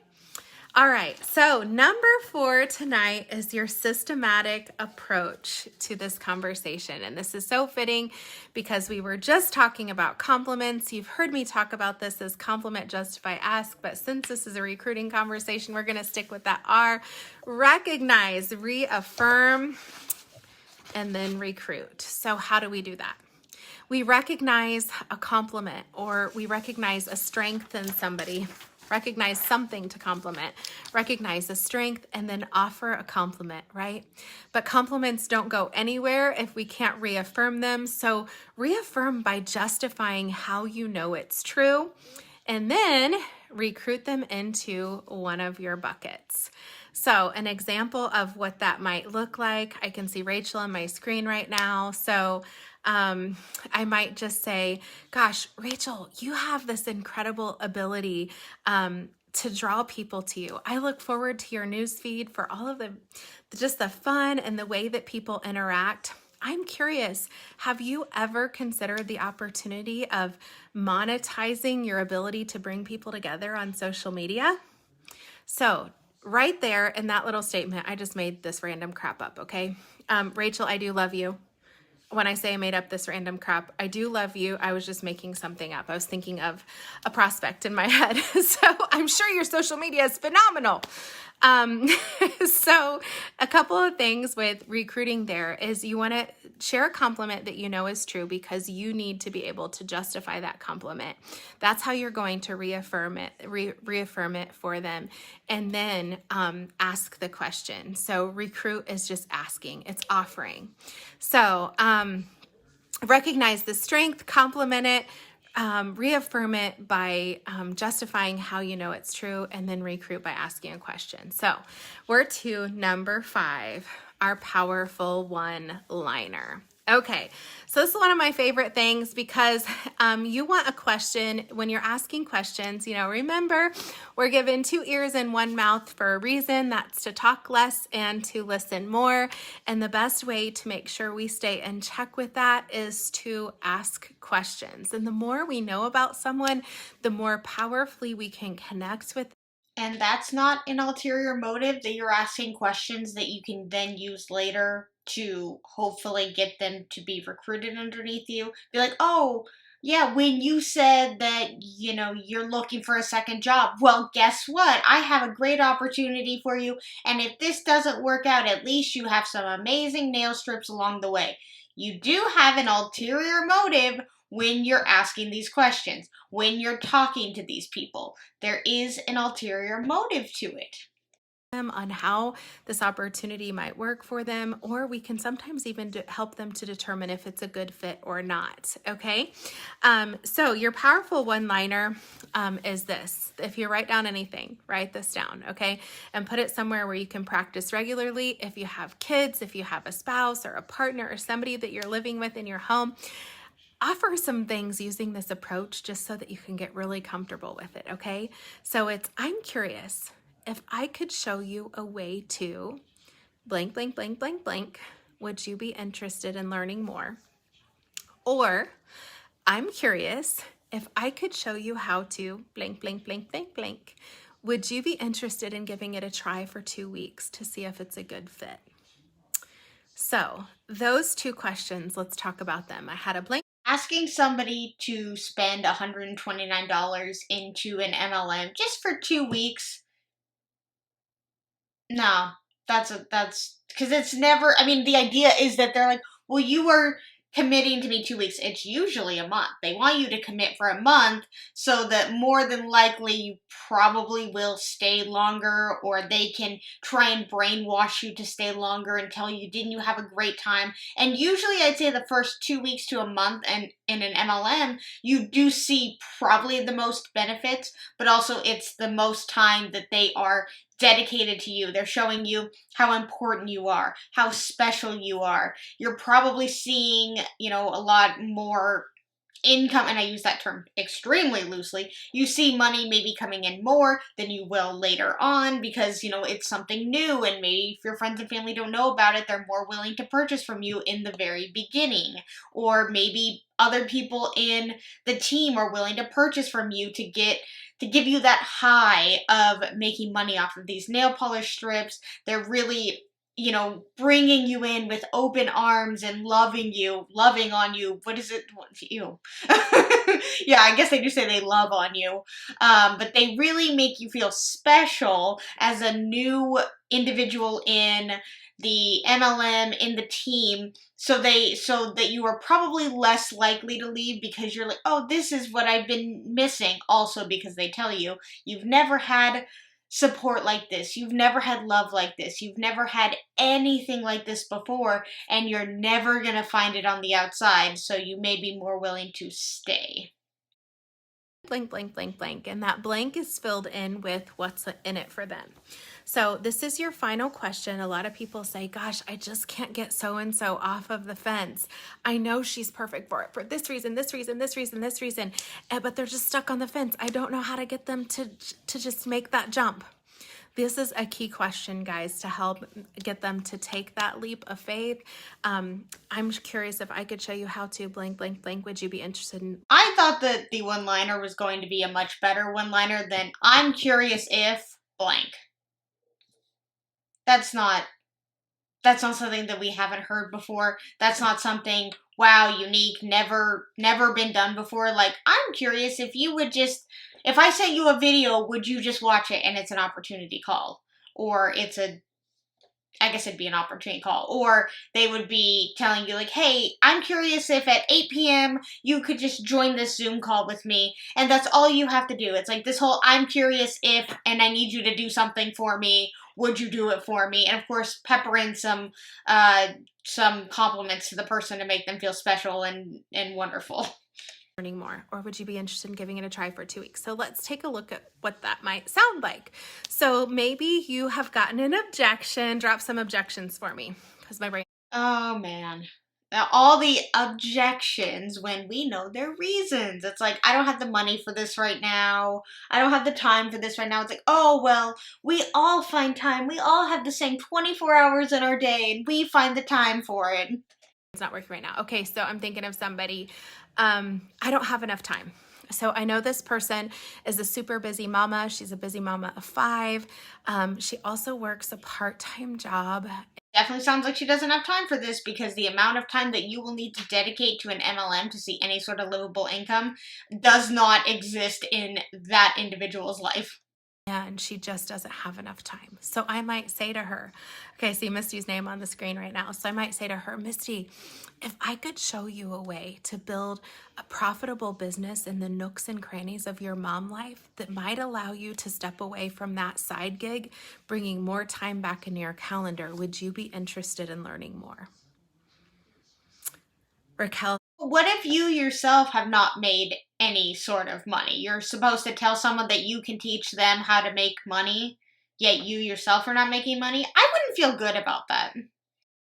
All right, so number 4 tonight is your systematic approach to this conversation. And this is so fitting because we were just talking about compliments. You've heard me talk about this as compliment, justify, ask, but since this is a recruiting conversation, we're gonna stick with that R. Recognize, reaffirm, and then recruit. So how do we do that? We recognize a compliment, or we recognize a strength in somebody. Recognize something to compliment, recognize a strength, and then offer a compliment, right? But compliments don't go anywhere if we can't reaffirm them. So reaffirm by justifying how you know it's true, and then recruit them into one of your buckets. So an example of what that might look like, I can see Rachel on my screen right now. So I might just say, gosh, Rachel, you have this incredible ability to draw people to you. I look forward to your newsfeed for all of just the fun and the way that people interact. I'm curious, have you ever considered the opportunity of monetizing your ability to bring people together on social media? So right there in that little statement, I just made this random crap up, okay? Rachel, I do love you. When I say I made up this random crap, I do love you. I was just making something up. I was thinking of a prospect in my head. So I'm sure your social media is phenomenal. So a couple of things with recruiting there is you want to share a compliment that you know is true because you need to be able to justify that compliment. That's how you're going to reaffirm it for them. And then ask the question. So recruit is just asking, it's offering. So recognize the strength, compliment it, reaffirm it by justifying how you know it's true, and then recruit by asking a question. So we're to number 5, our powerful one-liner. Okay, so this is one of my favorite things because you want a question when you're asking questions. Remember, we're given 2 ears and 1 mouth for a reason. That's to talk less and to listen more. And the best way to make sure we stay in check with that is to ask questions. And the more we know about someone, the more powerfully we can connect with. And that's not an ulterior motive, that you're asking questions that you can then use later to hopefully get them to be recruited underneath you. Be like, oh, yeah, when you said that, you're looking for a second job, well, guess what? I have a great opportunity for you. And if this doesn't work out, at least you have some amazing nail strips along the way. You do have an ulterior motive when you're asking these questions, when you're talking to these people. There is an ulterior motive to it. Them on how this opportunity might work for them, or we can sometimes even help them to determine if it's a good fit or not. Okay, so your powerful one-liner is this. If you write down anything, write this down, okay, and put it somewhere where you can practice regularly. If you have kids, if you have a spouse or a partner or somebody that you're living with in your home, offer some things using this approach just so that you can get really comfortable with it, okay? So it's, I'm curious, if I could show you a way to blank, blank, blank, blank, blank, would you be interested in learning more? Or I'm curious, if I could show you how to blank, blank, blank, blank, blank, would you be interested in giving it a try for 2 weeks to see if it's a good fit? So those two questions, let's talk about them. I had a blank. Asking somebody to spend $129 into an MLM just for 2 weeks, no, that's because it's never, I mean, the idea is that they're like, well, you are committing to me 2 weeks. It's usually a month. They want you to commit for a month so that more than likely you probably will stay longer, or they can try and brainwash you to stay longer and tell you, didn't you have a great time? And usually I'd say the first 2 weeks to a month and in an MLM, you do see probably the most benefits, but also it's the most time that they are dedicated to you. They're showing you how important you are, how special you are. You're probably seeing, a lot more income, and I use that term extremely loosely. You see money maybe coming in more than you will later on because, it's something new, and maybe if your friends and family don't know about it, they're more willing to purchase from you in the very beginning. Or maybe other people in the team are willing to purchase from you to give you that high of making money off of these nail polish strips. They're really, bringing you in with open arms and loving on you. What is it? You. Yeah, I guess they do say they love on you. But they really make you feel special as a new individual in the MLM, in the team, so that you are probably less likely to leave because you're like, oh, this is what I've been missing. Also because they tell you, you've never had support like this. You've never had love like this. You've never had anything like this before, and you're never going to find it on the outside, so you may be more willing to stay. Blank, blank, blank, blank. And that blank is filled in with what's in it for them. So this is your final question. A lot of people say, gosh, I just can't get so-and-so off of the fence. I know she's perfect for it for this reason, this reason, this reason, this reason, but they're just stuck on the fence. I don't know how to get them to just make that jump. This is a key question, guys, to help get them to take that leap of faith. I'm curious if I could show you how to blank, blank, blank. Would you be interested in? I thought that the one-liner was going to be a much better one-liner than I'm curious if blank. That's not something that we haven't heard before. That's not something, wow, unique, never been done before. Like, I'm curious if you would just, if I sent you a video, would you just watch it and it's an opportunity call? Or I guess it'd be an opportunity call. Or they would be telling you like, hey, I'm curious if at 8 p.m. you could just join this Zoom call with me. And that's all you have to do. It's like this whole, I'm curious if, and I need you to do something for me. Would you do it for me? And of course, pepper in some compliments to the person to make them feel special and wonderful. Learning more, or would you be interested in giving it a try for 2 weeks? So let's take a look at what that might sound like. So maybe you have gotten an objection. Drop some objections for me, because my brain. Oh man. Now, all the objections when we know their reasons. It's like, I don't have the money for this right now. I don't have the time for this right now. It's like, oh, well, we all find time. We all have the same 24 hours in our day, and we find the time for it. It's not working right now. Okay, so I'm thinking of somebody. I don't have enough time. So I know this person is a super busy mama. She's a busy mama of 5. She also works a part-time job. Definitely sounds like she doesn't have time for this, because the amount of time that you will need to dedicate to an MLM to see any sort of livable income does not exist in that individual's life. and she just doesn't have enough time. So I might say to her, okay, I see Misty's name on the screen right now. So I might say to her, Misty, if I could show you a way to build a profitable business in the nooks and crannies of your mom life that might allow you to step away from that side gig, bringing more time back into your calendar, would you be interested in learning more? Raquel. What if you yourself have not made any sort of money? You're supposed to tell someone that you can teach them how to make money, yet you yourself are not making money? I wouldn't feel good about that.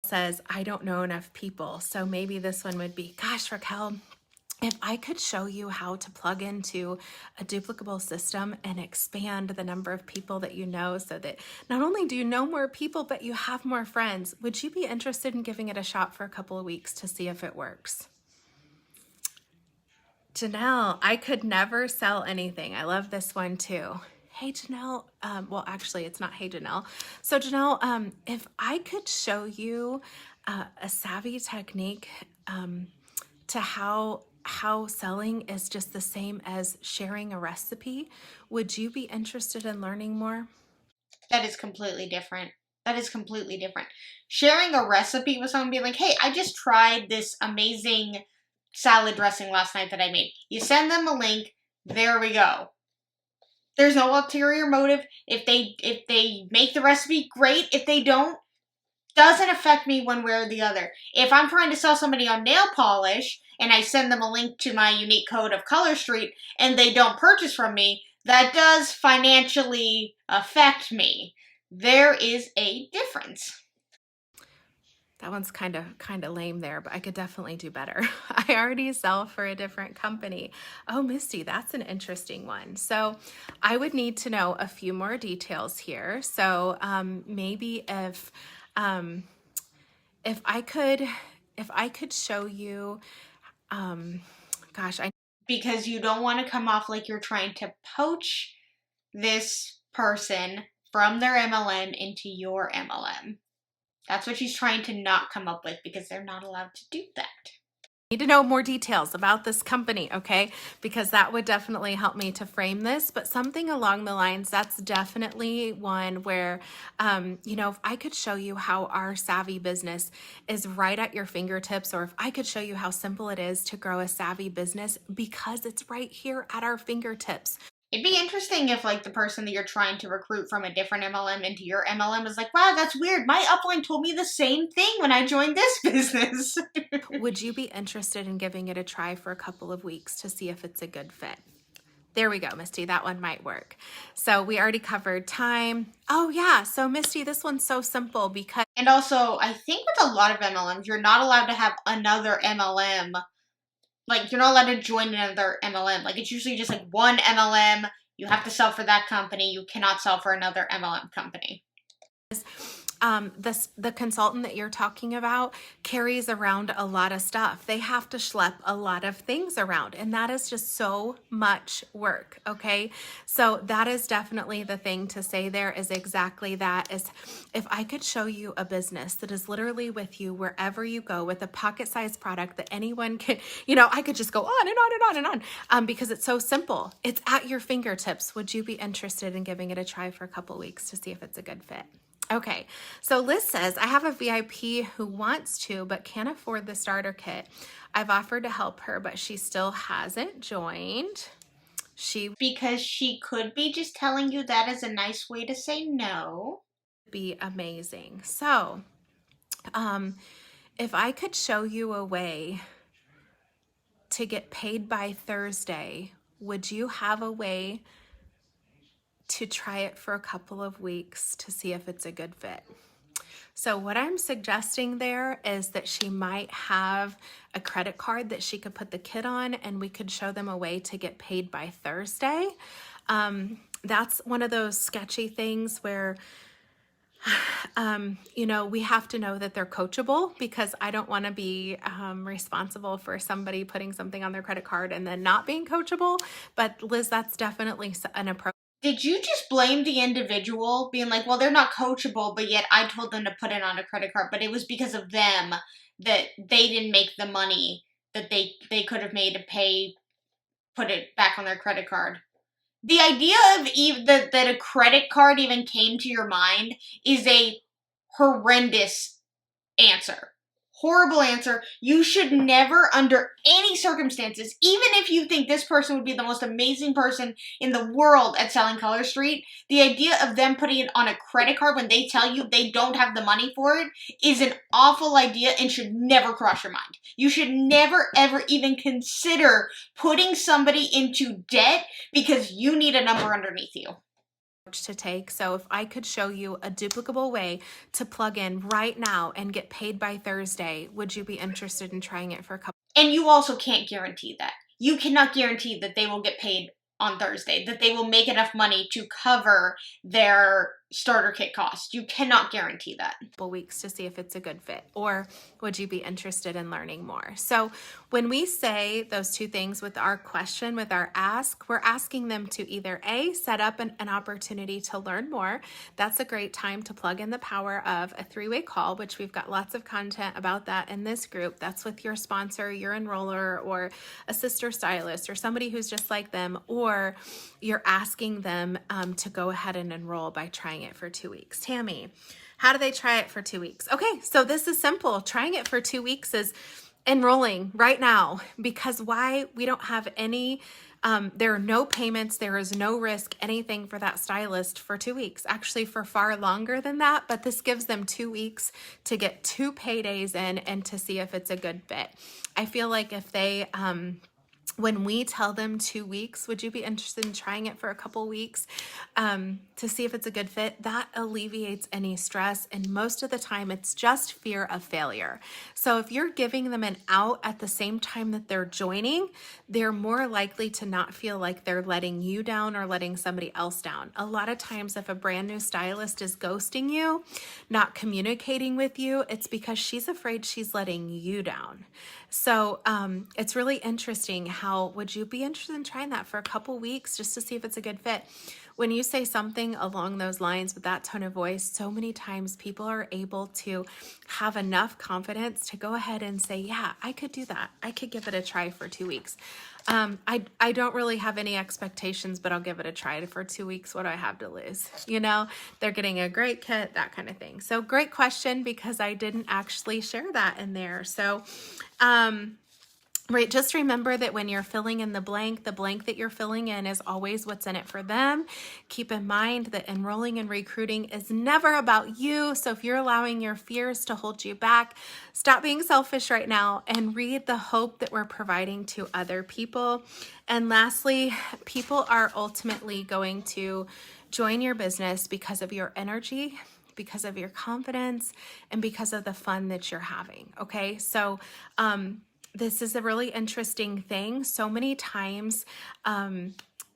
Says, I don't know enough people. So maybe this one would be, gosh, Raquel, if I could show you how to plug into a duplicable system and expand the number of people that you know so that not only do you know more people, but you have more friends, would you be interested in giving it a shot for a couple of weeks to see if it works? Janelle, I could never sell anything. I love this one too. Hey, Janelle. Well, actually, it's not Hey, Janelle. So, Janelle, if I could show you a savvy technique to how selling is just the same as sharing a recipe, would you be interested in learning more? That is completely different. That is completely different. Sharing a recipe with someone, being like, hey, I just tried this amazing salad dressing last night that I made. You send them a link, there we go. There's no ulterior motive. If they make the recipe, great. If they don't, doesn't affect me one way or the other. If I'm trying to sell somebody on nail polish and I send them a link to my unique code of Color Street and they don't purchase from me, that does financially affect me. There is a difference. That one's kind of lame there, but I could definitely do better. I already sell for a different company. Oh, Misty, that's an interesting one. So I would need to know a few more details here. So maybe if I could show you, because you don't want to come off like you're trying to poach this person from their MLM into your MLM. That's what she's trying to not come up with, because they're not allowed to do that. Need to know more details about this company, okay? Because that would definitely help me to frame this, but something along the lines, that's definitely one where, if I could show you how our savvy business is right at your fingertips, or if I could show you how simple it is to grow a savvy business because it's right here at our fingertips. It'd be interesting if, like, the person that you're trying to recruit from a different MLM into your MLM is like, wow, that's weird. My upline told me the same thing when I joined this business. Would you be interested in giving it a try for a couple of weeks to see if it's a good fit? There we go, Misty. That one might work. So we already covered time. Oh, yeah. So, Misty, this one's so simple because... And also, I think with a lot of MLMs, you're not allowed to have another MLM. Like, you're not allowed to join another MLM. Like, it's usually just, like, one MLM. You have to sell for that company. You cannot sell for another MLM company. The consultant that you're talking about carries around a lot of stuff. They have to schlep a lot of things around, and that is just so much work, okay? So that is definitely the thing to say there, is exactly that, is if I could show you a business that is literally with you wherever you go with a pocket-sized product that anyone can, I could just go on and on and on and on because it's so simple. It's at your fingertips. Would you be interested in giving it a try for a couple weeks to see if it's a good fit? Okay, so Liz says, I have a VIP who wants to but can't afford the starter kit. I've offered to help her, but she still hasn't joined. Because she could be just telling you that as a nice way to say no. Be amazing. So, if I could show you a way to get paid by Thursday, would you have a way to try it for a couple of weeks to see if it's a good fit? So what I'm suggesting there is that she might have a credit card that she could put the kit on, and we could show them a way to get paid by Thursday. That's one of those sketchy things where we have to know that they're coachable, because I don't want to be responsible for somebody putting something on their credit card and then not being coachable. But Liz, that's definitely an approach. Did you just blame the individual, being like, well, they're not coachable, but yet I told them to put it on a credit card, but it was because of them that they didn't make the money that they could have made to put it back on their credit card? The idea of that a credit card even came to your mind is a horrendous answer. Horrible answer. You should never, under any circumstances, even if you think this person would be the most amazing person in the world at selling Color Street, the idea of them putting it on a credit card when they tell you they don't have the money for it is an awful idea and should never cross your mind. You should never, ever even consider putting somebody into debt because you need a number underneath you. To take. So if I could show you a duplicable way to plug in right now and get paid by Thursday, would you be interested in trying it for a couple? And you also can't guarantee that. You cannot guarantee that they will get paid on Thursday, that they will make enough money to cover their starter kit cost. You cannot guarantee that. Weeks to see if it's a good fit, or would you be interested in learning more? So when we say those two things with our question, with our ask, we're asking them to either A, set up an opportunity to learn more. That's a great time to plug in the power of a 3-way call, which we've got lots of content about that in this group. That's with your sponsor, your enroller, or a sister stylist, or somebody who's just like them, or you're asking them to go ahead and enroll by trying it for 2 weeks. Tammy, how do they try it for 2 weeks? Okay, so this is simple. Trying it for 2 weeks is enrolling right now, because why? We don't have any, there are no payments, there is no risk, anything for that stylist for 2 weeks, actually for far longer than that, but this gives them 2 weeks to get 2 paydays in and to see if it's a good fit. I feel like if they, when we tell them 2 weeks, would you be interested in trying it for a couple weeks to see if it's a good fit? That alleviates any stress. And most of the time, it's just fear of failure. So if you're giving them an out at the same time that they're joining, they're more likely to not feel like they're letting you down or letting somebody else down. A lot of times, if a brand new stylist is ghosting you, not communicating with you, it's because she's afraid she's letting you down. So it's really interesting. How would you be interested in trying that for a couple weeks just to see if it's a good fit? When you say something along those lines with that tone of voice, so many times people are able to have enough confidence to go ahead and say, yeah, I could do that. I could give it a try for 2 weeks. I don't really have any expectations, but I'll give it a try for 2 weeks. What do I have to lose? You know, they're getting a great kit, that kind of thing. So great question, because I didn't actually share that in there. So, right, just remember that when you're filling in the blank that you're filling in is always what's in it for them. Keep in mind that enrolling and recruiting is never about you. So if you're allowing your fears to hold you back, stop being selfish right now and read the hope that we're providing to other people. And lastly, people are ultimately going to join your business because of your energy, because of your confidence, and because of the fun that you're having. Okay, so this is a really interesting thing. So many times,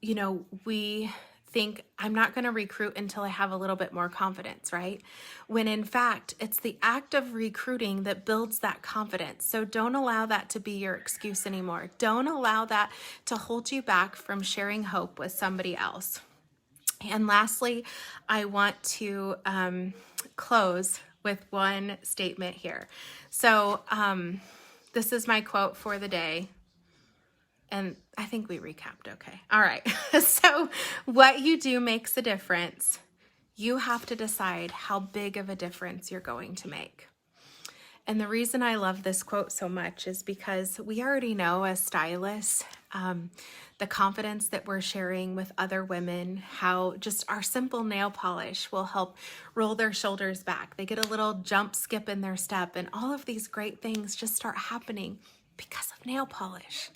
you know, we think, I'm not going to recruit until I have a little bit more confidence, right? When in fact, it's the act of recruiting that builds that confidence. So don't allow that to be your excuse anymore. Don't allow that to hold you back from sharing hope with somebody else. And lastly, I want to close with one statement here. So, this is my quote for the day. And I think we recapped okay. All right. So what you do makes a difference. You have to decide how big of a difference you're going to make. And the reason I love this quote so much is because we already know as stylists, the confidence that we're sharing with other women, how just our simple nail polish will help roll their shoulders back. They get a little jump, skip in their step, and all of these great things just start happening because of nail polish.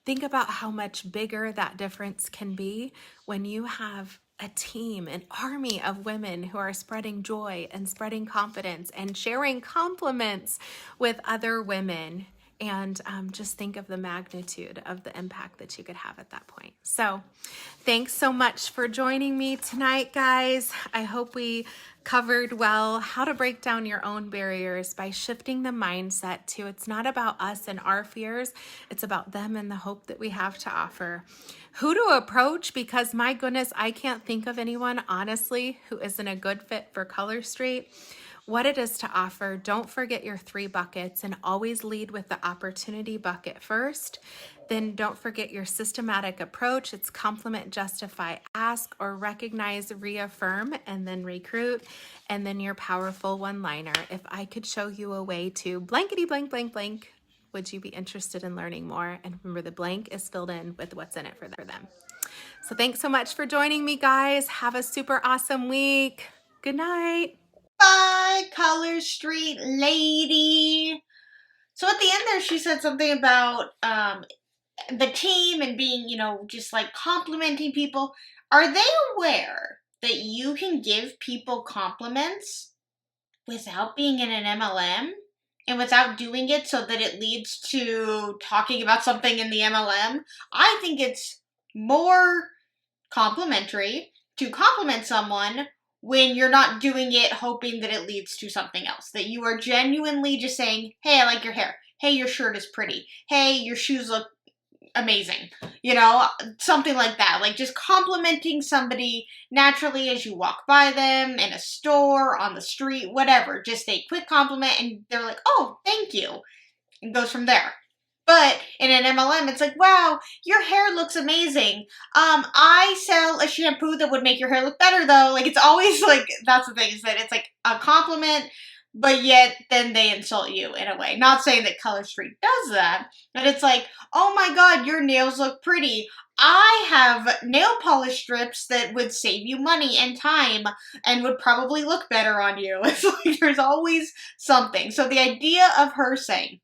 Think about how much bigger that difference can be when you have a team, an army of women who are spreading joy and spreading confidence and sharing compliments with other women. And just think of the magnitude of the impact that you could have at that point. So thanks so much for joining me tonight, guys. I hope we covered well how to break down your own barriers by shifting the mindset to it's not about us and our fears, it's about them and the hope that we have to offer. Who to approach, because my goodness, I can't think of anyone, honestly, who isn't a good fit for Color Street. What it is to offer, don't forget your 3 buckets and always lead with the opportunity bucket first. then don't forget your systematic approach. It's compliment, justify, ask, or recognize, reaffirm, and then recruit. And then your powerful one-liner. If I could show you a way to blankety blank blank blank, would you be interested in learning more? And remember, the blank is filled in with what's in it for them. So thanks so much for joining me, guys. Have a super awesome week. Good night. Bye, Color Street lady. So at the end there, she said something about the team and being, you know, just like complimenting people. Are they aware that you can give people compliments without being in an MLM and without doing it so that it leads to talking about something in the MLM? I think it's more complimentary to compliment someone when you're not doing it hoping that it leads to something else. That you are genuinely just saying, hey, I like your hair. Hey, your shirt is pretty. Hey, your shoes look amazing. You know, something like that. Like just complimenting somebody naturally as you walk by them in a store, on the street, whatever. Just a quick compliment and they're like, oh, thank you. And goes from there. But in an MLM, it's like, wow, your hair looks amazing. I sell a shampoo that would make your hair look better, though. Like, it's always like, that's the thing, is that it's like a compliment, but yet then they insult you in a way. Not saying that Color Street does that, but it's like, oh my god, your nails look pretty. I have nail polish strips that would save you money and time and would probably look better on you. It's like, there's always something. So the idea of her saying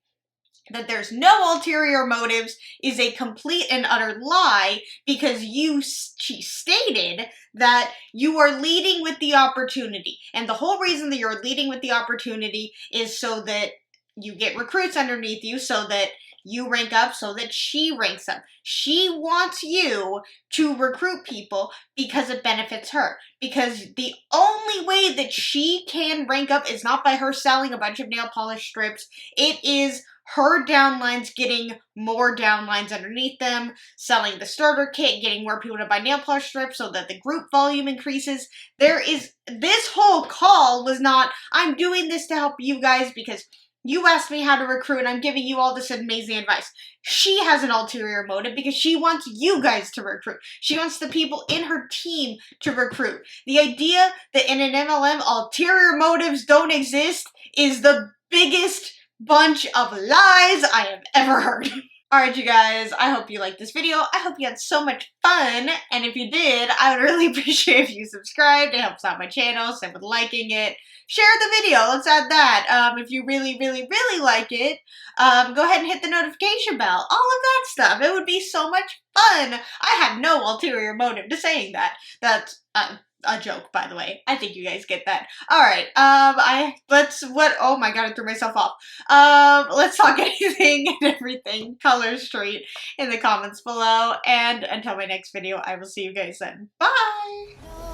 that there's no ulterior motives is a complete and utter lie, because she stated that you are leading with the opportunity. And the whole reason that you're leading with the opportunity is so that you get recruits underneath you, so that you rank up, so that she ranks up. She wants you to recruit people because it benefits her. Because the only way that she can rank up is not by her selling a bunch of nail polish strips. It is her downlines getting more downlines underneath them, selling the starter kit, getting more people to buy nail polish strips so that the group volume increases. This whole call was not, I'm doing this to help you guys because you asked me how to recruit and I'm giving you all this amazing advice. She has an ulterior motive because she wants you guys to recruit. She wants the people in her team to recruit. The idea that in an MLM ulterior motives don't exist is the biggest bunch of lies I have ever heard. Alright, you guys, I hope you liked this video. I hope you had so much fun, and if you did, I would really appreciate if you subscribed. It helps out my channel, same with liking it. Share the video, let's add that. If you really, really, really like it, go ahead and hit the notification bell. All of that stuff. It would be so much fun. I have no ulterior motive to saying that. That's a joke, by the way. I think you guys get that. Alright, oh my god, I threw myself off. Let's talk anything and everything Color Street in the comments below, and until my next video, I will see you guys then. Bye!